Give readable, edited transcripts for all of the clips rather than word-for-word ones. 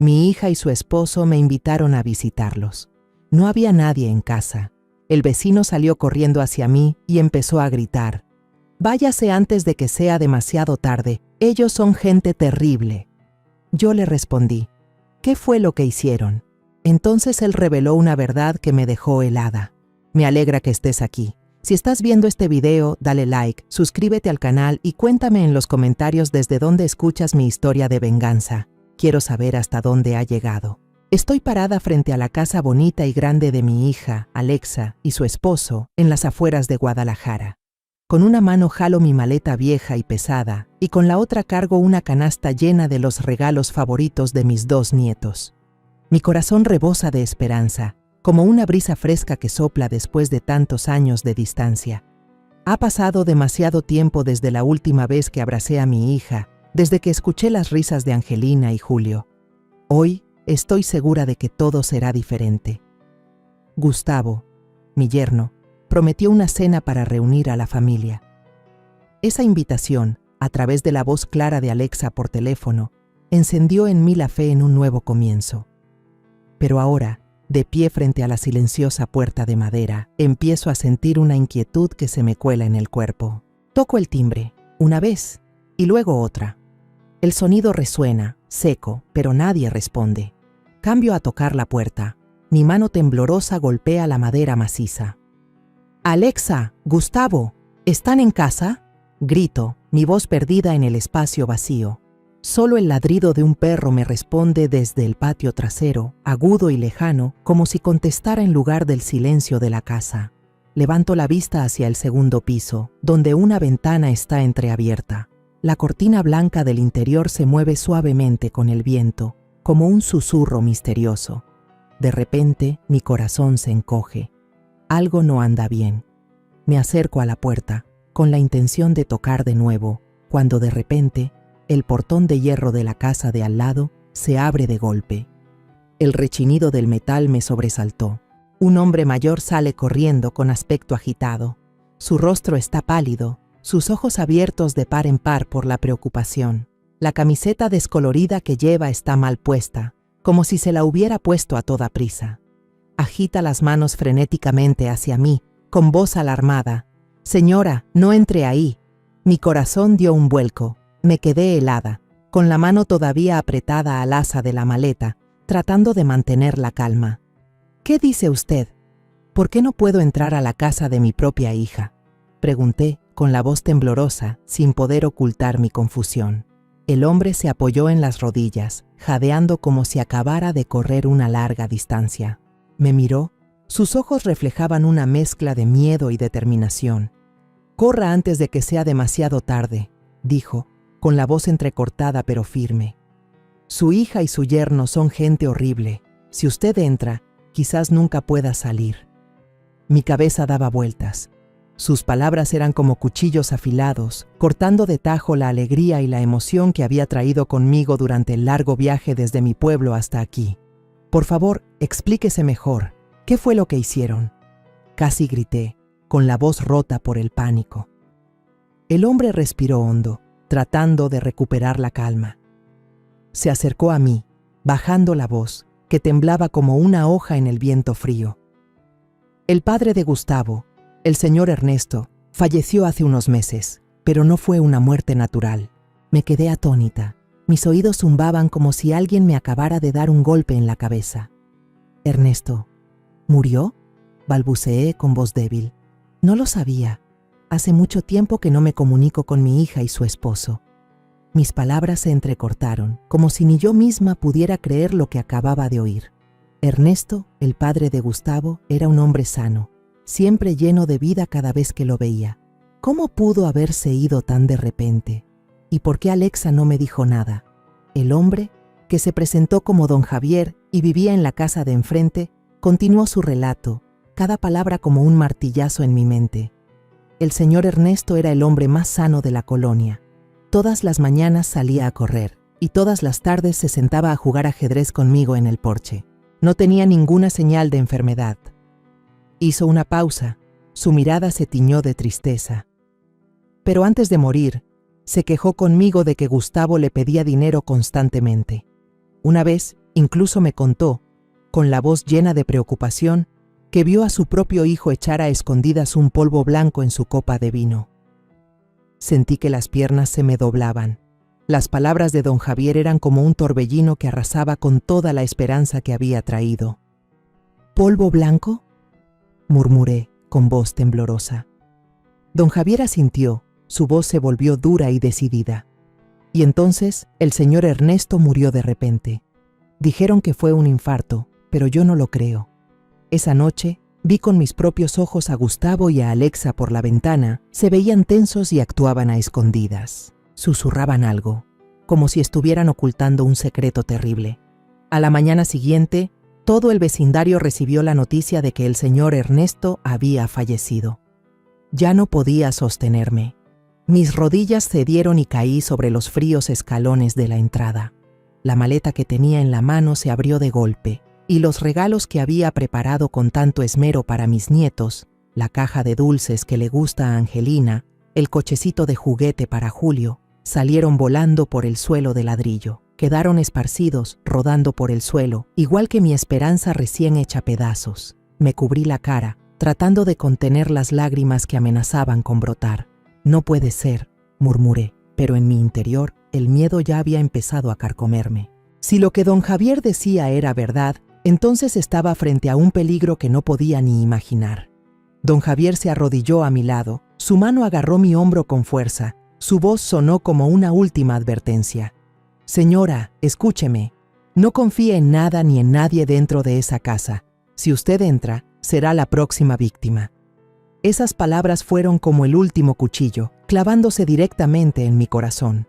Mi hija y su esposo me invitaron a visitarlos. No había nadie en casa. El vecino salió corriendo hacia mí y empezó a gritar: «Váyase antes de que sea demasiado tarde. Ellos son gente terrible». Yo le respondí: «¿Qué fue lo que hicieron?». Entonces él reveló una verdad que me dejó helada. Me alegra que estés aquí. Si estás viendo este video, dale like, suscríbete al canal y cuéntame en los comentarios desde dónde escuchas mi historia de venganza. Quiero saber hasta dónde ha llegado. Estoy parada frente a la casa bonita y grande de mi hija, Alexa, y su esposo, en las afueras de Guadalajara. Con una mano jalo mi maleta vieja y pesada, y con la otra cargo una canasta llena de los regalos favoritos de mis 2 nietos. Mi corazón rebosa de esperanza, como una brisa fresca que sopla después de tantos años de distancia. Ha pasado demasiado tiempo desde la última vez que abracé a mi hija, desde que escuché las risas de Angelina y Julio. Hoy estoy segura de que todo será diferente. Gustavo, mi yerno, prometió una cena para reunir a la familia. Esa invitación, a través de la voz clara de Alexa por teléfono, encendió en mí la fe en un nuevo comienzo. Pero ahora, de pie frente a la silenciosa puerta de madera, empiezo a sentir una inquietud que se me cuela en el cuerpo. Toco el timbre, una vez, y luego otra. El sonido resuena, seco, pero nadie responde. Cambio a tocar la puerta. Mi mano temblorosa golpea la madera maciza. «Alexa, Gustavo, ¿están en casa?», grito, mi voz perdida en el espacio vacío. Solo el ladrido de un perro me responde desde el patio trasero, agudo y lejano, como si contestara en lugar del silencio de la casa. Levanto la vista hacia el segundo piso, donde una ventana está entreabierta. La cortina blanca del interior se mueve suavemente con el viento, como un susurro misterioso. De repente, mi corazón se encoge. Algo no anda bien. Me acerco a la puerta, con la intención de tocar de nuevo, cuando de repente, el portón de hierro de la casa de al lado se abre de golpe. El rechinido del metal me sobresaltó. Un hombre mayor sale corriendo con aspecto agitado. Su rostro está pálido, sus ojos abiertos de par en par por la preocupación. La camiseta descolorida que lleva está mal puesta, como si se la hubiera puesto a toda prisa. Agita las manos frenéticamente hacia mí, con voz alarmada. «Señora, no entre ahí». Mi corazón dio un vuelco. Me quedé helada, con la mano todavía apretada al asa de la maleta, tratando de mantener la calma. «¿Qué dice usted? ¿Por qué no puedo entrar a la casa de mi propia hija?», pregunté, con la voz temblorosa, sin poder ocultar mi confusión. El hombre se apoyó en las rodillas, jadeando como si acabara de correr una larga distancia. Me miró, sus ojos reflejaban una mezcla de miedo y determinación. «Corra antes de que sea demasiado tarde», dijo, con la voz entrecortada pero firme. «Su hija y su yerno son gente horrible. Si usted entra, quizás nunca pueda salir». Mi cabeza daba vueltas. Sus palabras eran como cuchillos afilados, cortando de tajo la alegría y la emoción que había traído conmigo durante el largo viaje desde mi pueblo hasta aquí. «Por favor, explíquese mejor. ¿Qué fue lo que hicieron?», casi grité, con la voz rota por el pánico. El hombre respiró hondo, tratando de recuperar la calma. Se acercó a mí, bajando la voz, que temblaba como una hoja en el viento frío. «El padre de Gustavo, el señor Ernesto, falleció hace unos meses, pero no fue una muerte natural». Me quedé atónita. Mis oídos zumbaban como si alguien me acabara de dar un golpe en la cabeza. «¿Ernesto murió?», balbuceé con voz débil. «No lo sabía. Hace mucho tiempo que no me comunico con mi hija y su esposo». Mis palabras se entrecortaron, como si ni yo misma pudiera creer lo que acababa de oír. Ernesto, el padre de Gustavo, era un hombre sano, siempre lleno de vida cada vez que lo veía. ¿Cómo pudo haberse ido tan de repente? ¿Y por qué Alexa no me dijo nada? El hombre, que se presentó como don Javier y vivía en la casa de enfrente, continuó su relato, cada palabra como un martillazo en mi mente. El señor Ernesto era el hombre más sano de la colonia. Todas las mañanas salía a correr y todas las tardes se sentaba a jugar ajedrez conmigo en el porche. No tenía ninguna señal de enfermedad. Hizo una pausa, su mirada se tiñó de tristeza. Pero antes de morir, se quejó conmigo de que Gustavo le pedía dinero constantemente. Una vez, Incluso me contó, con la voz llena de preocupación, que vio a su propio hijo echar a escondidas un polvo blanco en su copa de vino. Sentí que las piernas se me doblaban. Las palabras de don Javier eran como un torbellino que arrasaba con toda la esperanza que había traído. ¿Polvo blanco?, murmuré con voz temblorosa. Don Javier asintió, su voz se volvió dura y decidida. Y entonces el señor Ernesto murió de repente. Dijeron que fue un infarto, pero yo no lo creo. Esa noche vi con mis propios ojos a Gustavo y a Alexa por la ventana. Se veían tensos y actuaban a escondidas. Susurraban algo, como si estuvieran ocultando un secreto terrible. A la mañana siguiente, todo el vecindario recibió la noticia de que el señor Ernesto había fallecido. Ya no podía sostenerme. Mis rodillas cedieron y caí sobre los fríos escalones de la entrada. La maleta que tenía en la mano se abrió de golpe, y los regalos que había preparado con tanto esmero para mis nietos, la caja de dulces que le gusta a Angelina, el cochecito de juguete para Julio, salieron volando por el suelo de ladrillo. Quedaron esparcidos, rodando por el suelo, igual que mi esperanza recién hecha pedazos. Me cubrí la cara, tratando de contener las lágrimas que amenazaban con brotar. No puede ser, murmuré, pero en mi interior el miedo ya había empezado a carcomerme. Si lo que don Javier decía era verdad, entonces estaba frente a un peligro que no podía ni imaginar. Don Javier se arrodilló a mi lado, su mano agarró mi hombro con fuerza, su voz sonó como una última advertencia. Señora, escúcheme, no confíe en nada ni en nadie dentro de esa casa. Si usted entra, será la próxima víctima. Esas palabras fueron como el último cuchillo, clavándose directamente en mi corazón.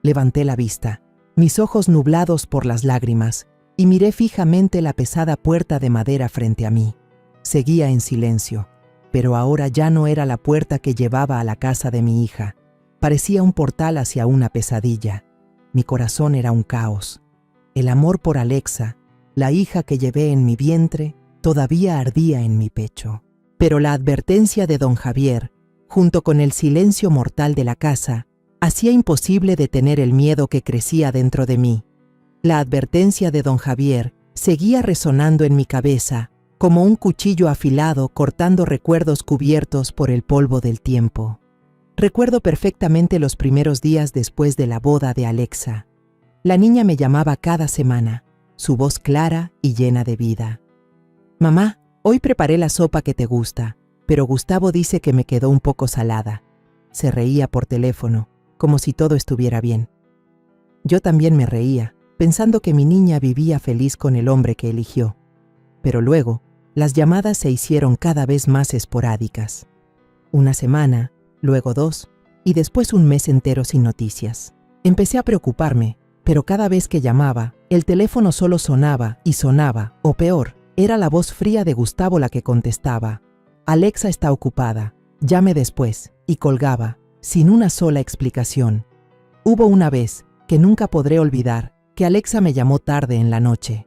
Levanté la vista, mis ojos nublados por las lágrimas, y miré fijamente la pesada puerta de madera frente a mí. Seguía en silencio, pero ahora ya no era la puerta que llevaba a la casa de mi hija. Parecía un portal hacia una pesadilla. Mi corazón era un caos. El amor por Alexa, la hija que llevé en mi vientre, todavía ardía en mi pecho. Pero la advertencia de don Javier, junto con el silencio mortal de la casa, hacía imposible detener el miedo que crecía dentro de mí. La advertencia de don Javier seguía resonando en mi cabeza, como un cuchillo afilado cortando recuerdos cubiertos por el polvo del tiempo. Recuerdo perfectamente los primeros días después de la boda de Alexa. La niña me llamaba cada semana, su voz clara y llena de vida. Mamá, hoy preparé la sopa que te gusta, pero Gustavo dice que me quedó un poco salada. Se reía por teléfono, como si todo estuviera bien. Yo también me reía, pensando que mi niña vivía feliz con el hombre que eligió. Pero luego, las llamadas se hicieron cada vez más esporádicas. Una semana, luego 2, y después un mes entero sin noticias. Empecé a preocuparme, pero cada vez que llamaba, el teléfono solo sonaba y sonaba, o peor, era la voz fría de Gustavo la que contestaba. Alexa está ocupada, llame después, y colgaba, sin una sola explicación. Hubo una vez, que nunca podré olvidar, que Alexa me llamó tarde en la noche.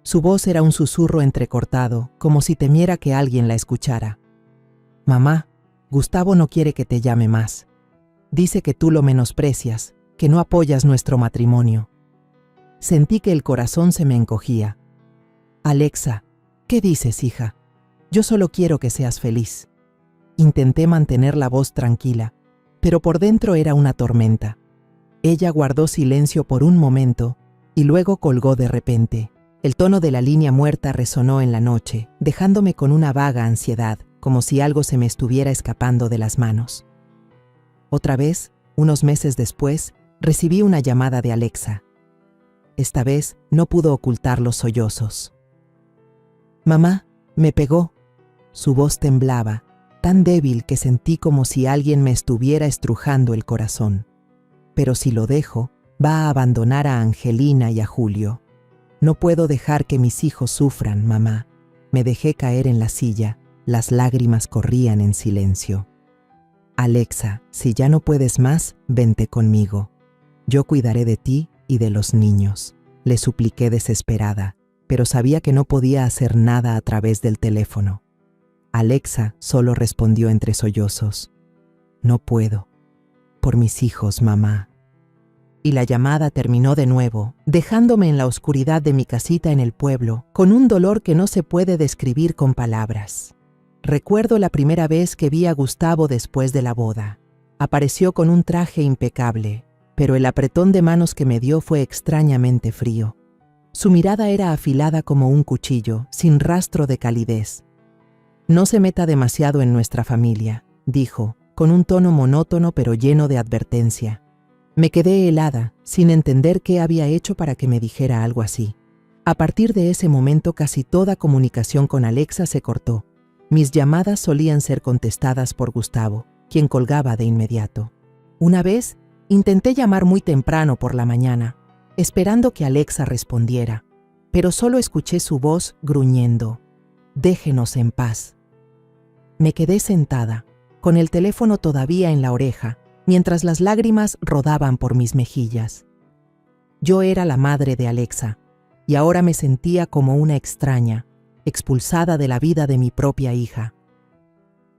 Su voz era un susurro entrecortado, como si temiera que alguien la escuchara. Mamá, Gustavo no quiere que te llame más. Dice que tú lo menosprecias, que no apoyas nuestro matrimonio. Sentí que el corazón se me encogía. Alexa, ¿qué dices, hija? Yo solo quiero que seas feliz. Intenté mantener la voz tranquila, pero por dentro era una tormenta. Ella guardó silencio por un momento y luego colgó de repente. El tono de la línea muerta resonó en la noche, dejándome con una vaga ansiedad, como si algo se me estuviera escapando de las manos. Otra vez, unos meses después, recibí una llamada de Alexa. Esta vez no pudo ocultar los sollozos. Mamá, me pegó. Su voz temblaba, tan débil que sentí como si alguien me estuviera estrujando el corazón. Pero si lo dejo, va a abandonar a Angelina y a Julio. No puedo dejar que mis hijos sufran, mamá. Me dejé caer en la silla. Las lágrimas corrían en silencio. Alexa, si ya no puedes más, vente conmigo. Yo cuidaré de ti y de los niños. Le supliqué desesperada, pero sabía que no podía hacer nada a través del teléfono. Alexa solo respondió entre sollozos. No puedo. Por mis hijos, mamá. y la llamada terminó de nuevo, dejándome en la oscuridad de mi casita en el pueblo, con un dolor que no se puede describir con palabras. Recuerdo la primera vez que vi a Gustavo después de la boda. Apareció con un traje impecable, pero el apretón de manos que me dio fue extrañamente frío. Su mirada era afilada como un cuchillo, sin rastro de calidez. «No se meta demasiado en nuestra familia», dijo, con un tono monótono pero lleno de advertencia. Me quedé helada, sin entender qué había hecho para que me dijera algo así. A partir de ese momento casi toda comunicación con Alexa se cortó. Mis llamadas solían ser contestadas por Gustavo, quien colgaba de inmediato. Una vez, intenté llamar muy temprano por la mañana, esperando que Alexa respondiera, pero solo escuché su voz gruñendo: «Déjenos en paz». Me quedé sentada, con el teléfono todavía en la oreja, mientras las lágrimas rodaban por mis mejillas. Yo era la madre de Alexa, y ahora me sentía como una extraña, expulsada de la vida de mi propia hija.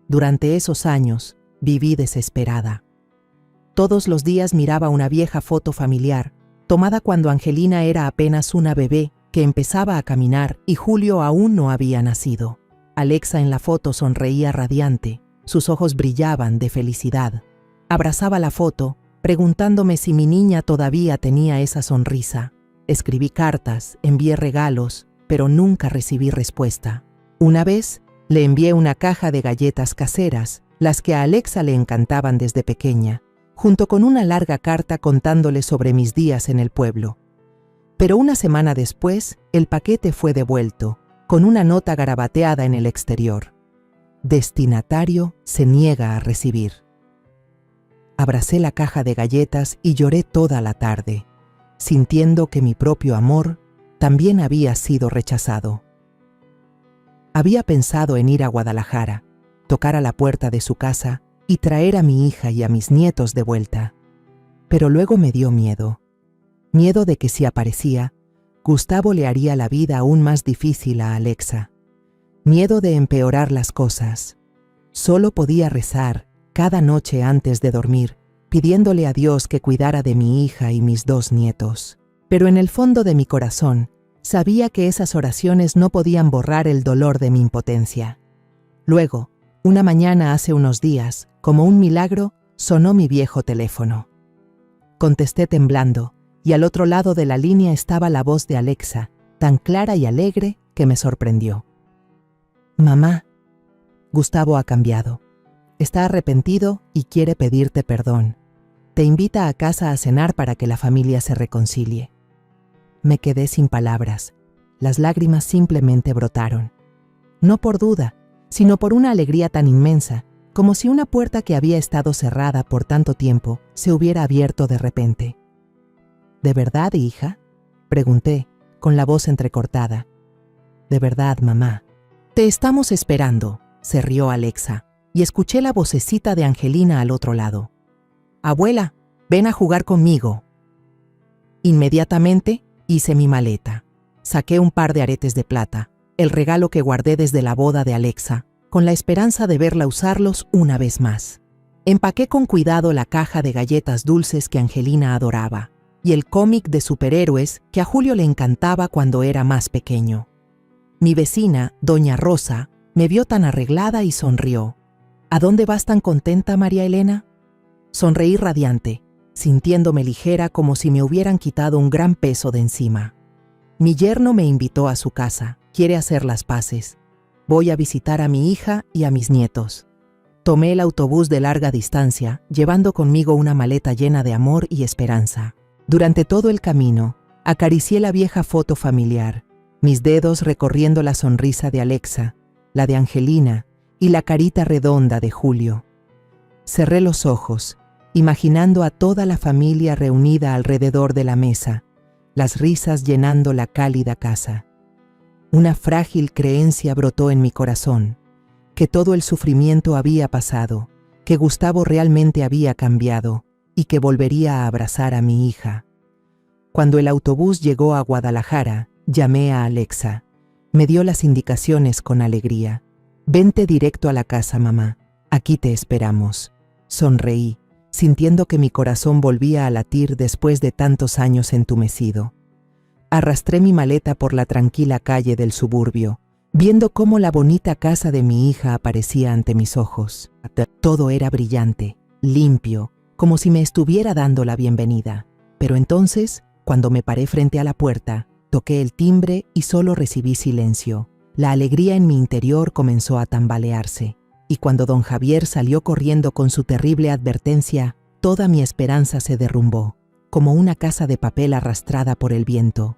Durante esos años, viví desesperada. Todos los días miraba una vieja foto familiar, tomada cuando Angelina era apenas una bebé que empezaba a caminar y Julio aún no había nacido. Alexa en la foto sonreía radiante, sus ojos brillaban de felicidad. Abrazaba la foto, preguntándome si mi niña todavía tenía esa sonrisa. Escribí cartas, envié regalos, pero nunca recibí respuesta. Una vez, le envié una caja de galletas caseras, las que a Alexa le encantaban desde pequeña, junto con una larga carta contándole sobre mis días en el pueblo. Pero una semana después, el paquete fue devuelto, con una nota garabateada en el exterior. Destinatario se niega a recibir. Abracé la caja de galletas y lloré toda la tarde, sintiendo que mi propio amor también había sido rechazado. Había pensado en ir a Guadalajara, tocar a la puerta de su casa y traer a mi hija y a mis nietos de vuelta. Pero luego me dio miedo. Miedo de que si aparecía, Gustavo le haría la vida aún más difícil a Alexa. Miedo de empeorar las cosas. Solo podía rezar cada noche antes de dormir, pidiéndole a Dios que cuidara de mi hija y mis 2 nietos. Pero en el fondo de mi corazón, sabía que esas oraciones no podían borrar el dolor de mi impotencia. Luego, una mañana hace unos días, como un milagro, sonó mi viejo teléfono. Contesté temblando, y al otro lado de la línea estaba la voz de Alexa, tan clara y alegre que me sorprendió. «Mamá, Gustavo ha cambiado. Está arrepentido y quiere pedirte perdón. Te invita a casa a cenar para que la familia se reconcilie». Me quedé sin palabras. Las lágrimas simplemente brotaron. No por duda, sino por una alegría tan inmensa, como si una puerta que había estado cerrada por tanto tiempo se hubiera abierto de repente. «¿De verdad, hija?», pregunté, con la voz entrecortada. «De verdad, mamá». «Te estamos esperando», se rió Alexa, y escuché la vocecita de Angelina al otro lado. «Abuela, ven a jugar conmigo». Inmediatamente hice mi maleta. Saqué un par de aretes de plata, el regalo que guardé desde la boda de Alexa, con la esperanza de verla usarlos una vez más. Empaqué con cuidado la caja de galletas dulces que Angelina adoraba, y el cómic de superhéroes que a Julio le encantaba cuando era más pequeño. Mi vecina, doña Rosa, me vio tan arreglada y sonrió. «¿A dónde vas tan contenta, María Elena?». Sonreí radiante, sintiéndome ligera como si me hubieran quitado un gran peso de encima. «Mi yerno me invitó a su casa, quiere hacer las paces. Voy a visitar a mi hija y a mis nietos». Tomé el autobús de larga distancia, llevando conmigo una maleta llena de amor y esperanza. Durante todo el camino, acaricié la vieja foto familiar, mis dedos recorriendo la sonrisa de Alexa, la de Angelina y la carita redonda de Julio. Cerré los ojos, imaginando a toda la familia reunida alrededor de la mesa, las risas llenando la cálida casa. Una frágil creencia brotó en mi corazón, que todo el sufrimiento había pasado, que Gustavo realmente había cambiado y que volvería a abrazar a mi hija. Cuando el autobús llegó a Guadalajara, llamé a Alexa. Me dio las indicaciones con alegría. «Vente directo a la casa, mamá. Aquí te esperamos». Sonreí, sintiendo que mi corazón volvía a latir después de tantos años entumecido. Arrastré mi maleta por la tranquila calle del suburbio, viendo cómo la bonita casa de mi hija aparecía ante mis ojos. Todo era brillante, limpio, como si me estuviera dando la bienvenida. Pero entonces, cuando me paré frente a la puerta, toqué el timbre y solo recibí silencio. La alegría en mi interior comenzó a tambalearse, y cuando don Javier salió corriendo con su terrible advertencia, toda mi esperanza se derrumbó, como una casa de papel arrastrada por el viento.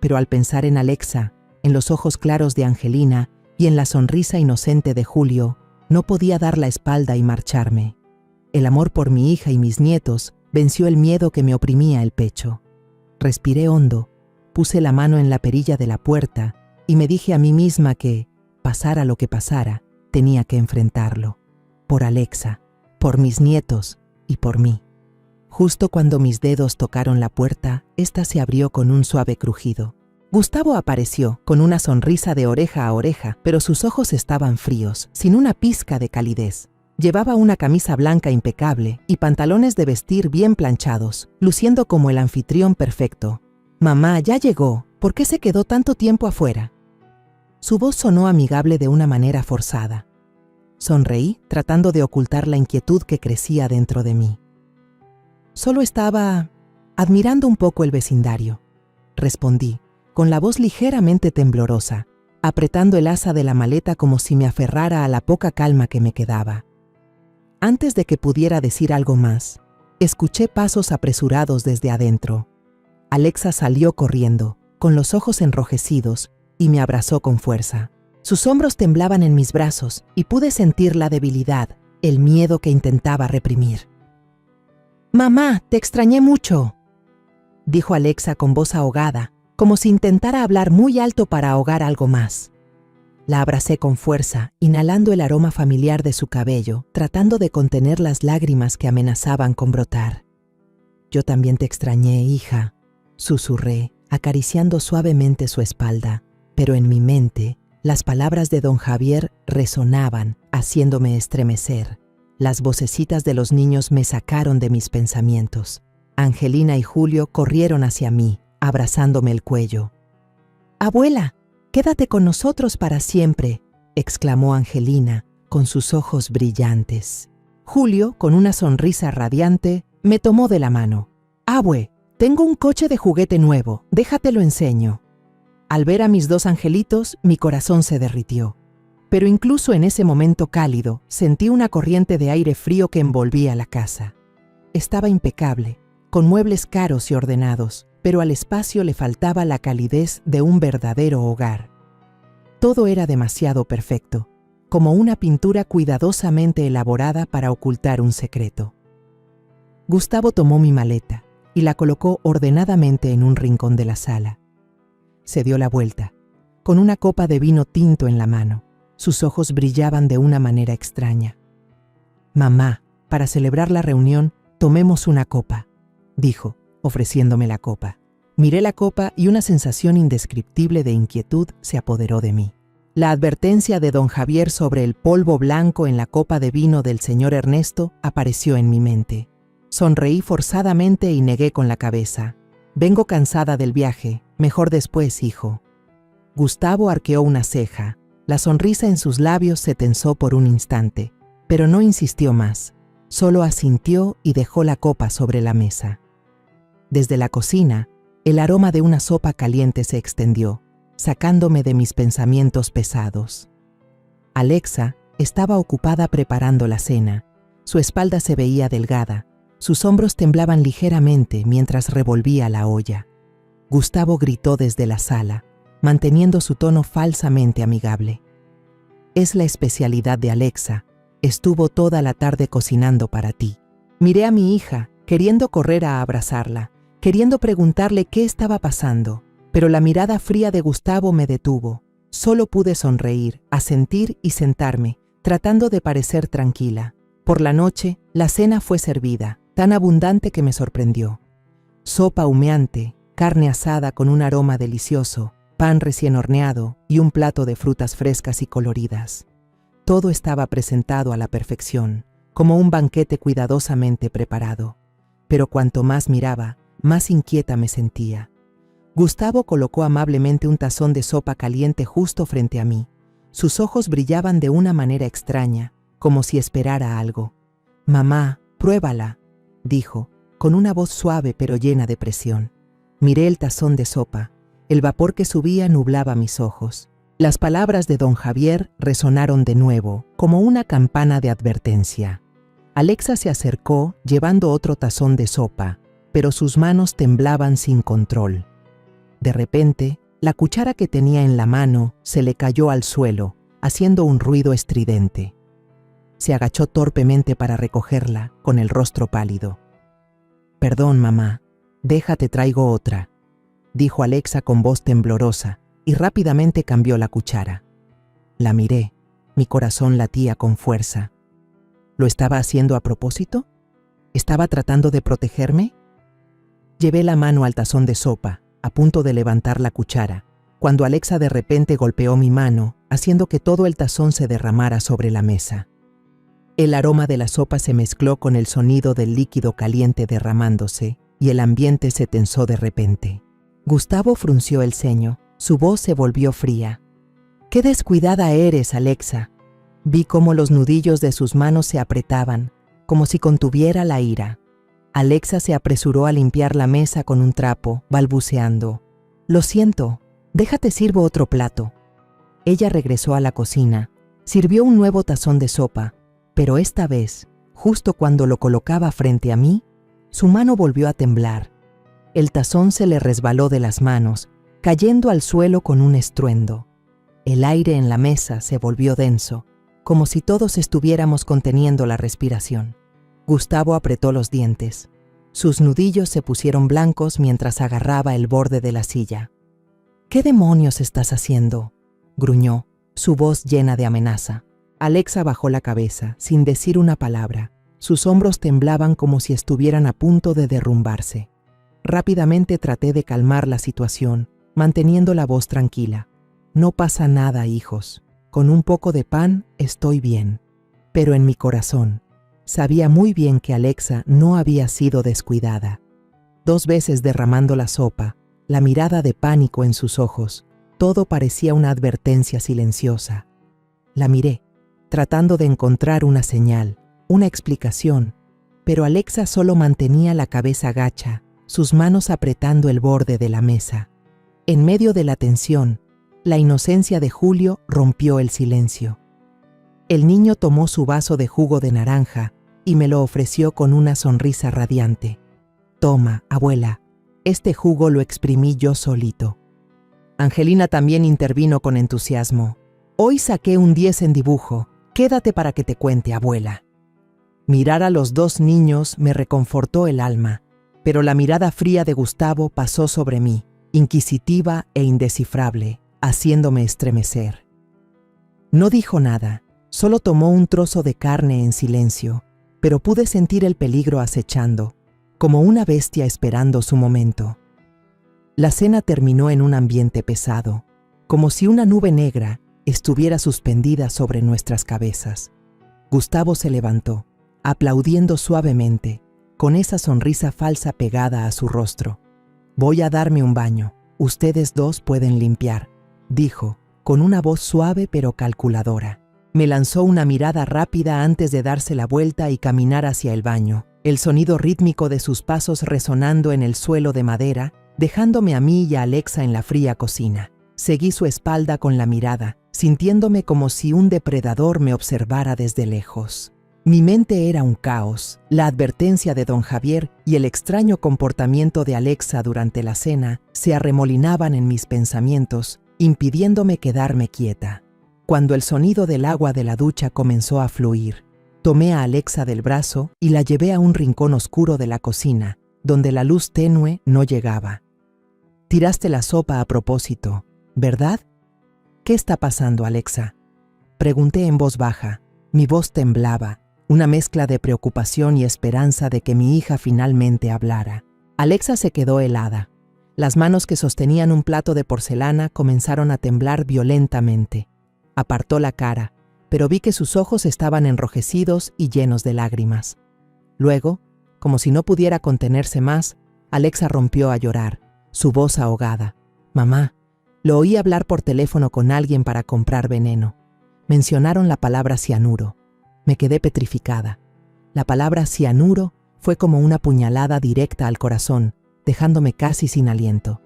Pero al pensar en Alexa, en los ojos claros de Angelina y en la sonrisa inocente de Julio, no podía dar la espalda y marcharme. El amor por mi hija y mis nietos venció el miedo que me oprimía el pecho. Respiré hondo, puse la mano en la perilla de la puerta y me dije a mí misma que, pasara lo que pasara, tenía que enfrentarlo. Por Alexa, por mis nietos y por mí. Justo cuando mis dedos tocaron la puerta, ésta se abrió con un suave crujido. Gustavo apareció, con una sonrisa de oreja a oreja, pero sus ojos estaban fríos, sin una pizca de calidez. Llevaba una camisa blanca impecable y pantalones de vestir bien planchados, luciendo como el anfitrión perfecto. «Mamá, ya llegó. ¿Por qué se quedó tanto tiempo afuera?» Su voz sonó amigable de una manera forzada. Sonreí, tratando de ocultar la inquietud que crecía dentro de mí. «Solo estaba admirando un poco el vecindario», respondí, con la voz ligeramente temblorosa, apretando el asa de la maleta como si me aferrara a la poca calma que me quedaba. Antes de que pudiera decir algo más, escuché pasos apresurados desde adentro. Alexa salió corriendo, con los ojos enrojecidos, y me abrazó con fuerza. Sus hombros temblaban en mis brazos y pude sentir la debilidad, el miedo que intentaba reprimir. «Mamá, te extrañé mucho», dijo Alexa con voz ahogada, como si intentara hablar muy alto para ahogar algo más. La abracé con fuerza, inhalando el aroma familiar de su cabello, tratando de contener las lágrimas que amenazaban con brotar. «Yo también te extrañé, hija», susurré, acariciando suavemente su espalda, pero en mi mente, las palabras de don Javier resonaban, haciéndome estremecer. Las vocecitas de los niños me sacaron de mis pensamientos. Angelina y Julio corrieron hacia mí, abrazándome el cuello. «Abuela, quédate con nosotros para siempre», exclamó Angelina, con sus ojos brillantes. Julio, con una sonrisa radiante, me tomó de la mano. «Abue, tengo un coche de juguete nuevo, déjate lo enseño». Al ver a mis dos angelitos, mi corazón se derritió. Pero incluso en ese momento cálido, sentí una corriente de aire frío que envolvía la casa. Estaba impecable, con muebles caros y ordenados, pero al espacio le faltaba la calidez de un verdadero hogar. Todo era demasiado perfecto, como una pintura cuidadosamente elaborada para ocultar un secreto. Gustavo tomó mi maleta y la colocó ordenadamente en un rincón de la sala. Se dio la vuelta, con una copa de vino tinto en la mano. Sus ojos brillaban de una manera extraña. «Mamá, para celebrar la reunión, tomemos una copa», dijo, ofreciéndome la copa. Miré la copa y una sensación indescriptible de inquietud se apoderó de mí. La advertencia de don Javier sobre el polvo blanco en la copa de vino del señor Ernesto apareció en mi mente. Sonreí forzadamente y negué con la cabeza. «Vengo cansada del viaje, mejor después, hijo». Gustavo arqueó una ceja. La sonrisa en sus labios se tensó por un instante, pero no insistió más. Solo asintió y dejó la copa sobre la mesa. Desde la cocina, el aroma de una sopa caliente se extendió, sacándome de mis pensamientos pesados. Alexa estaba ocupada preparando la cena. Su espalda se veía delgada, sus hombros temblaban ligeramente mientras revolvía la olla. Gustavo gritó desde la sala, manteniendo su tono falsamente amigable. «Es la especialidad de Alexa. Estuvo toda la tarde cocinando para ti». Miré a mi hija, queriendo correr a abrazarla, queriendo preguntarle qué estaba pasando, pero la mirada fría de Gustavo me detuvo. Solo pude sonreír, asentir y sentarme, tratando de parecer tranquila. Por la noche, la cena fue servida, tan abundante que me sorprendió. Sopa humeante, carne asada con un aroma delicioso, pan recién horneado y un plato de frutas frescas y coloridas. Todo estaba presentado a la perfección, como un banquete cuidadosamente preparado. Pero cuanto más miraba, más inquieta me sentía. Gustavo colocó amablemente un tazón de sopa caliente justo frente a mí. Sus ojos brillaban de una manera extraña, como si esperara algo. «Mamá, pruébala», dijo, con una voz suave pero llena de presión. Miré el tazón de sopa. El vapor que subía nublaba mis ojos. Las palabras de don Javier resonaron de nuevo, como una campana de advertencia. Alexa se acercó llevando otro tazón de sopa, pero sus manos temblaban sin control. De repente, la cuchara que tenía en la mano se le cayó al suelo, haciendo un ruido estridente. Se agachó torpemente para recogerla, con el rostro pálido. «Perdón, mamá, déjate traigo otra», dijo Alexa con voz temblorosa, y rápidamente cambió la cuchara. La miré, mi corazón latía con fuerza. ¿Lo estaba haciendo a propósito? ¿Estaba tratando de protegerme? Llevé la mano al tazón de sopa, a punto de levantar la cuchara, cuando Alexa de repente golpeó mi mano, haciendo que todo el tazón se derramara sobre la mesa. El aroma de la sopa se mezcló con el sonido del líquido caliente derramándose, y el ambiente se tensó de repente. Gustavo frunció el ceño, su voz se volvió fría. «¡Qué descuidada eres, Alexa!». Vi cómo los nudillos de sus manos se apretaban, como si contuviera la ira. Alexa se apresuró a limpiar la mesa con un trapo, balbuceando. «Lo siento, déjate sirvo otro plato». Ella regresó a la cocina, sirvió un nuevo tazón de sopa, pero esta vez, justo cuando lo colocaba frente a mí, su mano volvió a temblar. El tazón se le resbaló de las manos, cayendo al suelo con un estruendo. El aire en la mesa se volvió denso, como si todos estuviéramos conteniendo la respiración. Gustavo apretó los dientes. Sus nudillos se pusieron blancos mientras agarraba el borde de la silla. «¿Qué demonios estás haciendo?», gruñó, su voz llena de amenaza. Alexa bajó la cabeza, sin decir una palabra. Sus hombros temblaban como si estuvieran a punto de derrumbarse. Rápidamente traté de calmar la situación, manteniendo la voz tranquila. «No pasa nada, hijos. Con un poco de pan estoy bien». Pero en mi corazón, sabía muy bien que Alexa no había sido descuidada. 2 veces derramando la sopa, la mirada de pánico en sus ojos, todo parecía una advertencia silenciosa. La miré, tratando de encontrar una señal, una explicación, pero Alexa solo mantenía la cabeza gacha, sus manos apretando el borde de la mesa. En medio de la tensión, la inocencia de Julio rompió el silencio. El niño tomó su vaso de jugo de naranja y me lo ofreció con una sonrisa radiante. «Toma, abuela, este jugo lo exprimí yo solito». Angelina también intervino con entusiasmo. «Hoy saqué un 10 en dibujo. Quédate para que te cuente, abuela». Mirar a los 2 niños me reconfortó el alma, pero la mirada fría de Gustavo pasó sobre mí, inquisitiva e indescifrable, haciéndome estremecer. No dijo nada, solo tomó un trozo de carne en silencio, pero pude sentir el peligro acechando, como una bestia esperando su momento. La cena terminó en un ambiente pesado, como si una nube negra estuviera suspendida sobre nuestras cabezas. Gustavo se levantó, aplaudiendo suavemente, con esa sonrisa falsa pegada a su rostro. «Voy a darme un baño, ustedes 2 pueden limpiar», dijo, con una voz suave pero calculadora. Me lanzó una mirada rápida antes de darse la vuelta y caminar hacia el baño, el sonido rítmico de sus pasos resonando en el suelo de madera, dejándome a mí y a Alexa en la fría cocina. Seguí su espalda con la mirada, sintiéndome como si un depredador me observara desde lejos. Mi mente era un caos. La advertencia de don Javier y el extraño comportamiento de Alexa durante la cena se arremolinaban en mis pensamientos, impidiéndome quedarme quieta. Cuando el sonido del agua de la ducha comenzó a fluir, tomé a Alexa del brazo y la llevé a un rincón oscuro de la cocina, donde la luz tenue no llegaba. «Tiraste la sopa a propósito, ¿verdad?». «¿Qué está pasando, Alexa?», pregunté en voz baja. Mi voz temblaba, una mezcla de preocupación y esperanza de que mi hija finalmente hablara. Alexa se quedó helada. Las manos que sostenían un plato de porcelana comenzaron a temblar violentamente. Apartó la cara, pero vi que sus ojos estaban enrojecidos y llenos de lágrimas. Luego, como si no pudiera contenerse más, Alexa rompió a llorar, su voz ahogada. «Mamá, lo oí hablar por teléfono con alguien para comprar veneno. Mencionaron la palabra cianuro. Me quedé petrificada. La palabra cianuro fue como una puñalada directa al corazón, dejándome casi sin aliento.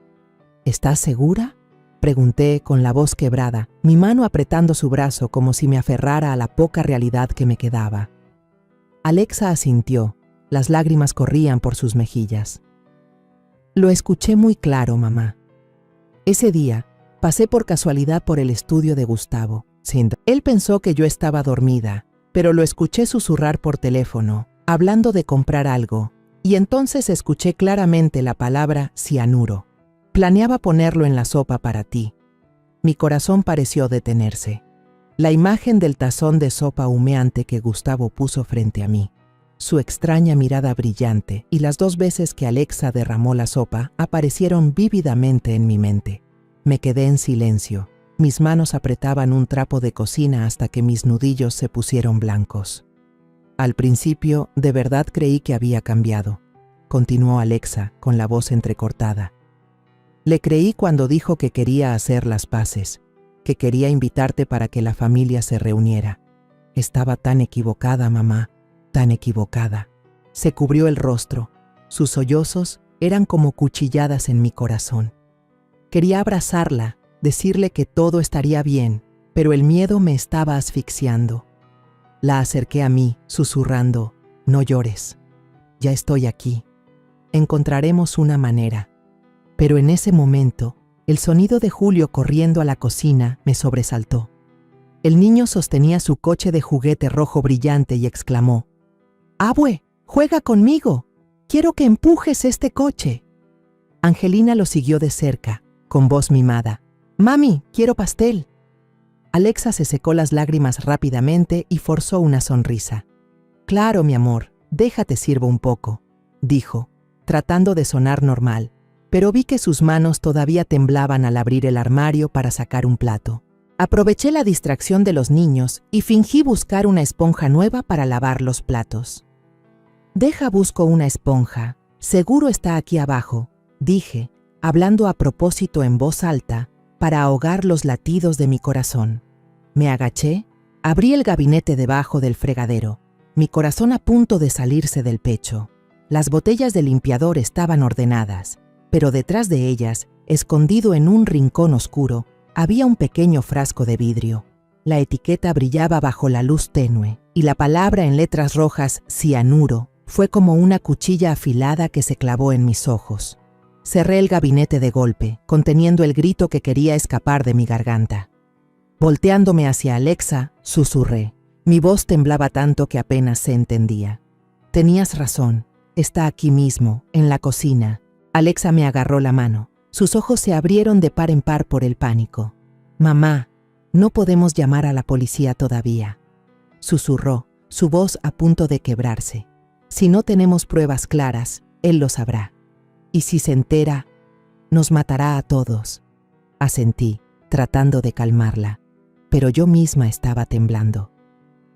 ¿Estás segura?», pregunté con la voz quebrada, mi mano apretando su brazo como si me aferrara a la poca realidad que me quedaba. Alexa asintió, las lágrimas corrían por sus mejillas. «Lo escuché muy claro, mamá. Ese día, pasé por casualidad por el estudio de Gustavo. Él pensó que yo estaba dormida, pero lo escuché susurrar por teléfono, hablando de comprar algo, y entonces escuché claramente la palabra cianuro. Planeaba ponerlo en la sopa para ti». Mi corazón pareció detenerse. La imagen del tazón de sopa humeante que Gustavo puso frente a mí, su extraña mirada brillante y las 2 veces que Alexa derramó la sopa aparecieron vívidamente en mi mente. Me quedé en silencio. Mis manos apretaban un trapo de cocina hasta que mis nudillos se pusieron blancos. «Al principio, de verdad creí que había cambiado», continuó Alexa con la voz entrecortada. «Le creí cuando dijo que quería hacer las paces, que quería invitarte para que la familia se reuniera. Estaba tan equivocada, mamá, tan equivocada». Se cubrió el rostro. Sus sollozos eran como cuchilladas en mi corazón. Quería abrazarla, decirle que todo estaría bien, pero el miedo me estaba asfixiando. La acerqué a mí, susurrando: «No llores. Ya estoy aquí. Encontraremos una manera». Pero en ese momento, el sonido de Julio corriendo a la cocina me sobresaltó. El niño sostenía su coche de juguete rojo brillante y exclamó: «¡Abue, juega conmigo! Quiero que empujes este coche». Angelina lo siguió de cerca, con voz mimada: «Mami, quiero pastel». Alexa se secó las lágrimas rápidamente y forzó una sonrisa. «Claro, mi amor, déjate sirvo un poco», dijo, tratando de sonar normal, pero vi que sus manos todavía temblaban al abrir el armario para sacar un plato. Aproveché la distracción de los niños y fingí buscar una esponja nueva para lavar los platos. «Deja busco una esponja, seguro está aquí abajo», dije, hablando a propósito en voz alta para ahogar los latidos de mi corazón. Me agaché, abrí el gabinete debajo del fregadero, mi corazón a punto de salirse del pecho. Las botellas de limpiador estaban ordenadas, pero detrás de ellas, escondido en un rincón oscuro, había un pequeño frasco de vidrio. La etiqueta brillaba bajo la luz tenue, y la palabra en letras rojas, cianuro, fue como una cuchilla afilada que se clavó en mis ojos. Cerré el gabinete de golpe, conteniendo el grito que quería escapar de mi garganta. Volteándome hacia Alexa, susurré. Mi voz temblaba tanto que apenas se entendía. «Tenías razón, está aquí mismo, en la cocina». Alexa me agarró la mano. Sus ojos se abrieron de par en par por el pánico. «Mamá, no podemos llamar a la policía todavía», susurró, su voz a punto de quebrarse. «Si no tenemos pruebas claras, él lo sabrá. Y si se entera, nos matará a todos». Asentí, tratando de calmarla, pero yo misma estaba temblando.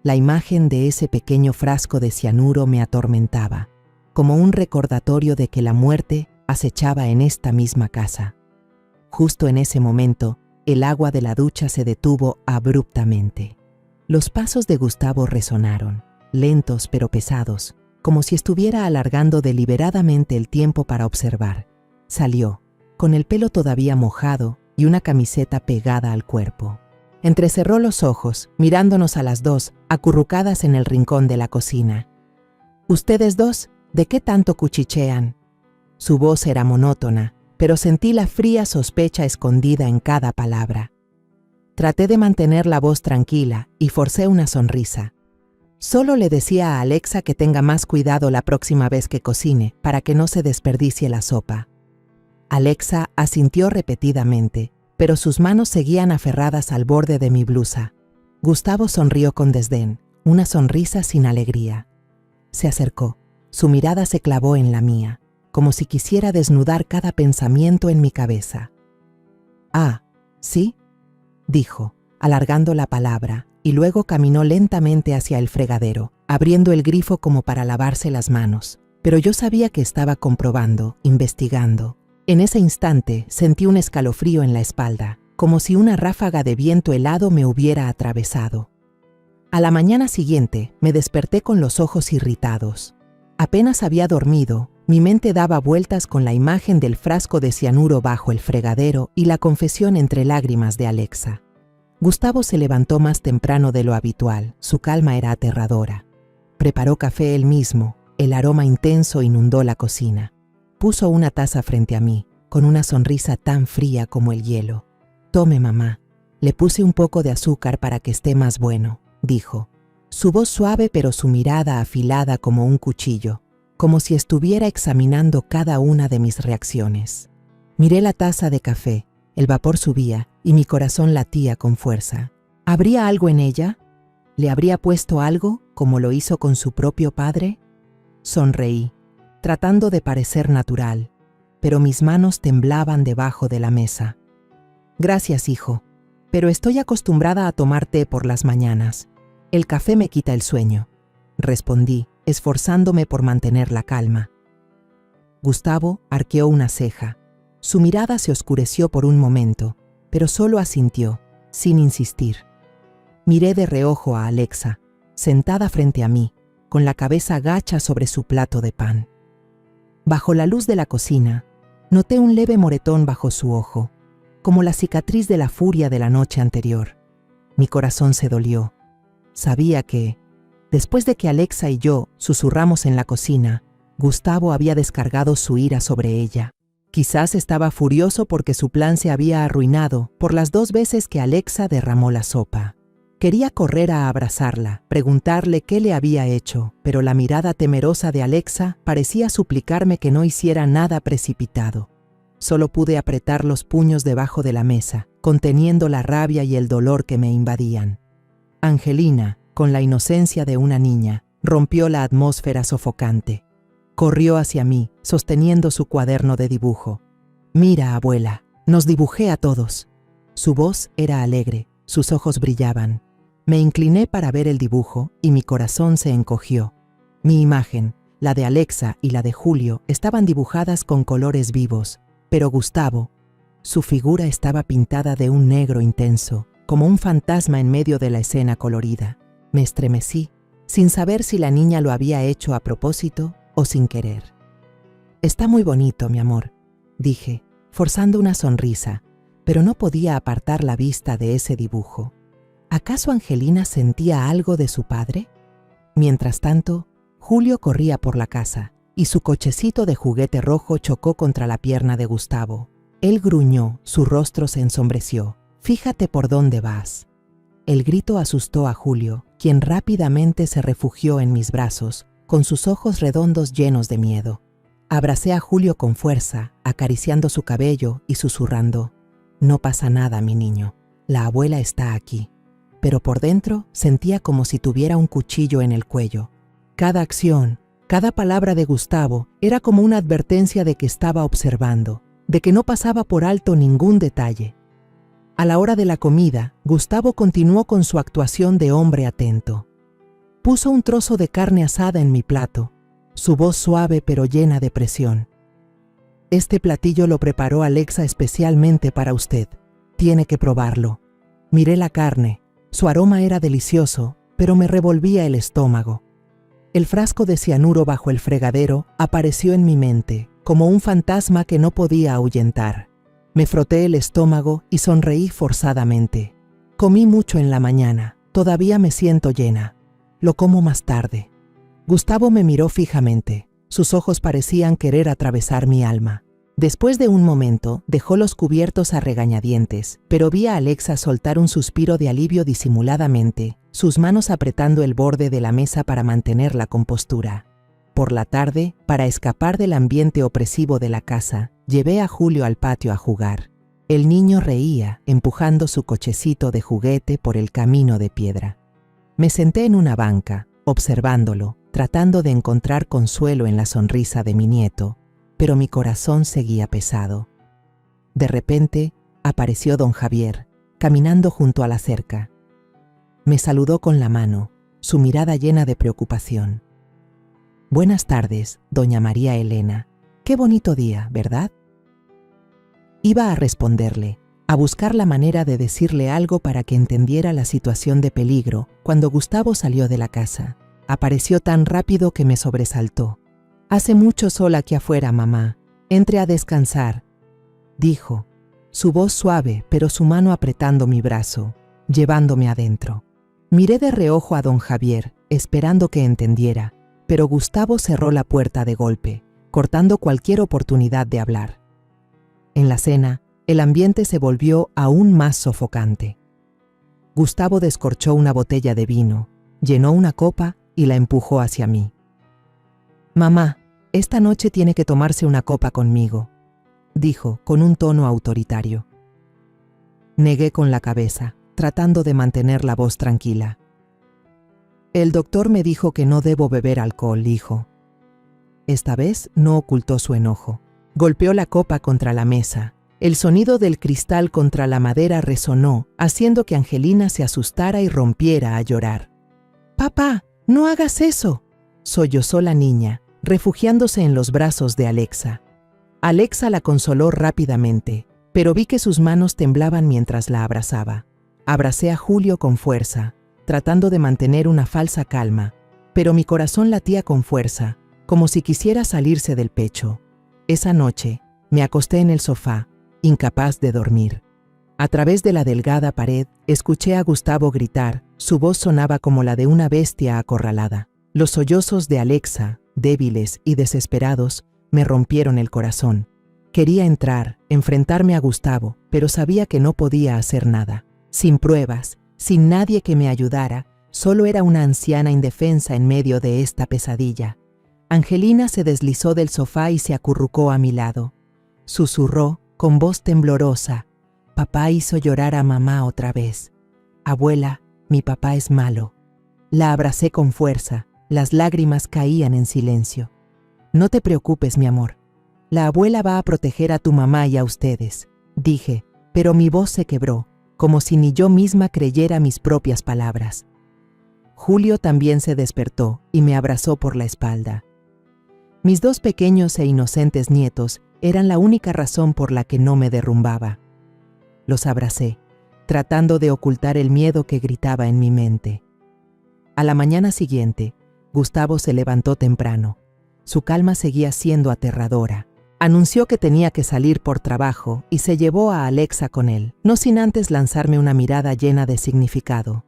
La imagen de ese pequeño frasco de cianuro me atormentaba, como un recordatorio de que la muerte acechaba en esta misma casa. Justo en ese momento, el agua de la ducha se detuvo abruptamente. Los pasos de Gustavo resonaron, lentos pero pesados, como si estuviera alargando deliberadamente el tiempo para observar. Salió, con el pelo todavía mojado y una camiseta pegada al cuerpo. Entrecerró los ojos, mirándonos a las 2, acurrucadas en el rincón de la cocina. «¿Ustedes 2, de qué tanto cuchichean?». Su voz era monótona, pero sentí la fría sospecha escondida en cada palabra. Traté de mantener la voz tranquila y forcé una sonrisa. Solo le decía a Alexa que tenga más cuidado la próxima vez que cocine, para que no se desperdicie la sopa. Alexa asintió repetidamente, pero sus manos seguían aferradas al borde de mi blusa. Gustavo sonrió con desdén, una sonrisa sin alegría. Se acercó, su mirada se clavó en la mía, como si quisiera desnudar cada pensamiento en mi cabeza. «Ah, ¿sí?», dijo, alargando la palabra, y luego caminó lentamente hacia el fregadero, abriendo el grifo como para lavarse las manos. Pero yo sabía que estaba comprobando, investigando. En ese instante sentí un escalofrío en la espalda, como si una ráfaga de viento helado me hubiera atravesado. A la mañana siguiente me desperté con los ojos irritados. Apenas había dormido, mi mente daba vueltas con la imagen del frasco de cianuro bajo el fregadero y la confesión entre lágrimas de Alexa. Gustavo se levantó más temprano de lo habitual, su calma era aterradora. Preparó café él mismo, el aroma intenso inundó la cocina. Puso una taza frente a mí, con una sonrisa tan fría como el hielo. «Tome, mamá. Le puse un poco de azúcar para que esté más bueno», dijo. Su voz suave pero su mirada afilada como un cuchillo, como si estuviera examinando cada una de mis reacciones. Miré la taza de café, el vapor subía y mi corazón latía con fuerza. ¿Habría algo en ella? ¿Le habría puesto algo, como lo hizo con su propio padre? Sonreí, tratando de parecer natural, pero mis manos temblaban debajo de la mesa. «Gracias, hijo, pero estoy acostumbrada a tomar té por las mañanas. El café me quita el sueño», respondí, esforzándome por mantener la calma. Gustavo arqueó una ceja. Su mirada se oscureció por un momento, pero solo asintió, sin insistir. Miré de reojo a Alexa, sentada frente a mí, con la cabeza gacha sobre su plato de pan. Bajo la luz de la cocina, noté un leve moretón bajo su ojo, como la cicatriz de la furia de la noche anterior. Mi corazón se dolió. Sabía que, después de que Alexa y yo susurramos en la cocina, Gustavo había descargado su ira sobre ella. Quizás estaba furioso porque su plan se había arruinado por las 2 veces que Alexa derramó la sopa. Quería correr a abrazarla, preguntarle qué le había hecho, pero la mirada temerosa de Alexa parecía suplicarme que no hiciera nada precipitado. Solo pude apretar los puños debajo de la mesa, conteniendo la rabia y el dolor que me invadían. Angelina, con la inocencia de una niña, rompió la atmósfera sofocante. Corrió hacia mí, sosteniendo su cuaderno de dibujo. «Mira, abuela, nos dibujé a todos». Su voz era alegre, sus ojos brillaban. Me incliné para ver el dibujo y mi corazón se encogió. Mi imagen, la de Alexa y la de Julio, estaban dibujadas con colores vivos, pero Gustavo, su figura estaba pintada de un negro intenso, como un fantasma en medio de la escena colorida. Me estremecí, sin saber si la niña lo había hecho a propósito o sin querer. «Está muy bonito, mi amor», dije, forzando una sonrisa, pero no podía apartar la vista de ese dibujo. ¿Acaso Angelina sentía algo de su padre? Mientras tanto, Julio corría por la casa, y su cochecito de juguete rojo chocó contra la pierna de Gustavo. Él gruñó, su rostro se ensombreció. «Fíjate por dónde vas». El grito asustó a Julio, quien rápidamente se refugió en mis brazos, con sus ojos redondos llenos de miedo. Abracé a Julio con fuerza, acariciando su cabello y susurrando: «No pasa nada, mi niño. La abuela está aquí». Pero por dentro sentía como si tuviera un cuchillo en el cuello. Cada acción, cada palabra de Gustavo era como una advertencia de que estaba observando, de que no pasaba por alto ningún detalle. A la hora de la comida, Gustavo continuó con su actuación de hombre atento. Puso un trozo de carne asada en mi plato, su voz suave pero llena de presión. «Este platillo lo preparó Alexa especialmente para usted. Tiene que probarlo». Miré la carne. Su aroma era delicioso, pero me revolvía el estómago. El frasco de cianuro bajo el fregadero apareció en mi mente, como un fantasma que no podía ahuyentar. Me froté el estómago y sonreí forzadamente. Comí mucho en la mañana, todavía me siento llena. Lo como más tarde. Gustavo me miró fijamente. Sus ojos parecían querer atravesar mi alma. Después de un momento, dejó los cubiertos a regañadientes, pero vi a Alexa soltar un suspiro de alivio disimuladamente, sus manos apretando el borde de la mesa para mantener la compostura. Por la tarde, para escapar del ambiente opresivo de la casa, llevé a Julio al patio a jugar. El niño reía, empujando su cochecito de juguete por el camino de piedra. Me senté en una banca, observándolo, tratando de encontrar consuelo en la sonrisa de mi nieto, pero mi corazón seguía pesado. De repente, apareció don Javier, caminando junto a la cerca. Me saludó con la mano, su mirada llena de preocupación. «Buenas tardes, doña María Elena. Qué bonito día, ¿verdad?». Iba a responderle, a buscar la manera de decirle algo para que entendiera la situación de peligro, cuando Gustavo salió de la casa. Apareció tan rápido que me sobresaltó. «Hace mucho sol aquí afuera, mamá. Entre a descansar», dijo, su voz suave, pero su mano apretando mi brazo, llevándome adentro. Miré de reojo a don Javier, esperando que entendiera, pero Gustavo cerró la puerta de golpe, cortando cualquier oportunidad de hablar. En la cena, el ambiente se volvió aún más sofocante. Gustavo descorchó una botella de vino, llenó una copa y la empujó hacia mí. «Mamá, esta noche tiene que tomarse una copa conmigo», dijo con un tono autoritario. Negué con la cabeza, tratando de mantener la voz tranquila. «El doctor me dijo que no debo beber alcohol, hijo». Esta vez no ocultó su enojo. Golpeó la copa contra la mesa. El sonido del cristal contra la madera resonó, haciendo que Angelina se asustara y rompiera a llorar. «Papá, no hagas eso», sollozó la niña, refugiándose en los brazos de Alexa. Alexa la consoló rápidamente, pero vi que sus manos temblaban mientras la abrazaba. Abracé a Julio con fuerza, tratando de mantener una falsa calma, pero mi corazón latía con fuerza, como si quisiera salirse del pecho. Esa noche, me acosté en el sofá, incapaz de dormir. A través de la delgada pared, escuché a Gustavo gritar. Su voz sonaba como la de una bestia acorralada. Los sollozos de Alexa, débiles y desesperados, me rompieron el corazón. Quería entrar, enfrentarme a Gustavo, pero sabía que no podía hacer nada. Sin pruebas, sin nadie que me ayudara, solo era una anciana indefensa en medio de esta pesadilla. Angelina se deslizó del sofá y se acurrucó a mi lado. Susurró, con voz temblorosa: «Papá hizo llorar a mamá otra vez. Abuela, mi papá es malo». La abracé con fuerza, las lágrimas caían en silencio. «No te preocupes, mi amor. La abuela va a proteger a tu mamá y a ustedes», dije, pero mi voz se quebró, como si ni yo misma creyera mis propias palabras. Julio también se despertó y me abrazó por la espalda. Mis dos pequeños e inocentes nietos eran la única razón por la que no me derrumbaba. Los abracé, tratando de ocultar el miedo que gritaba en mi mente. A la mañana siguiente, Gustavo se levantó temprano. Su calma seguía siendo aterradora. Anunció que tenía que salir por trabajo y se llevó a Alexa con él, no sin antes lanzarme una mirada llena de significado.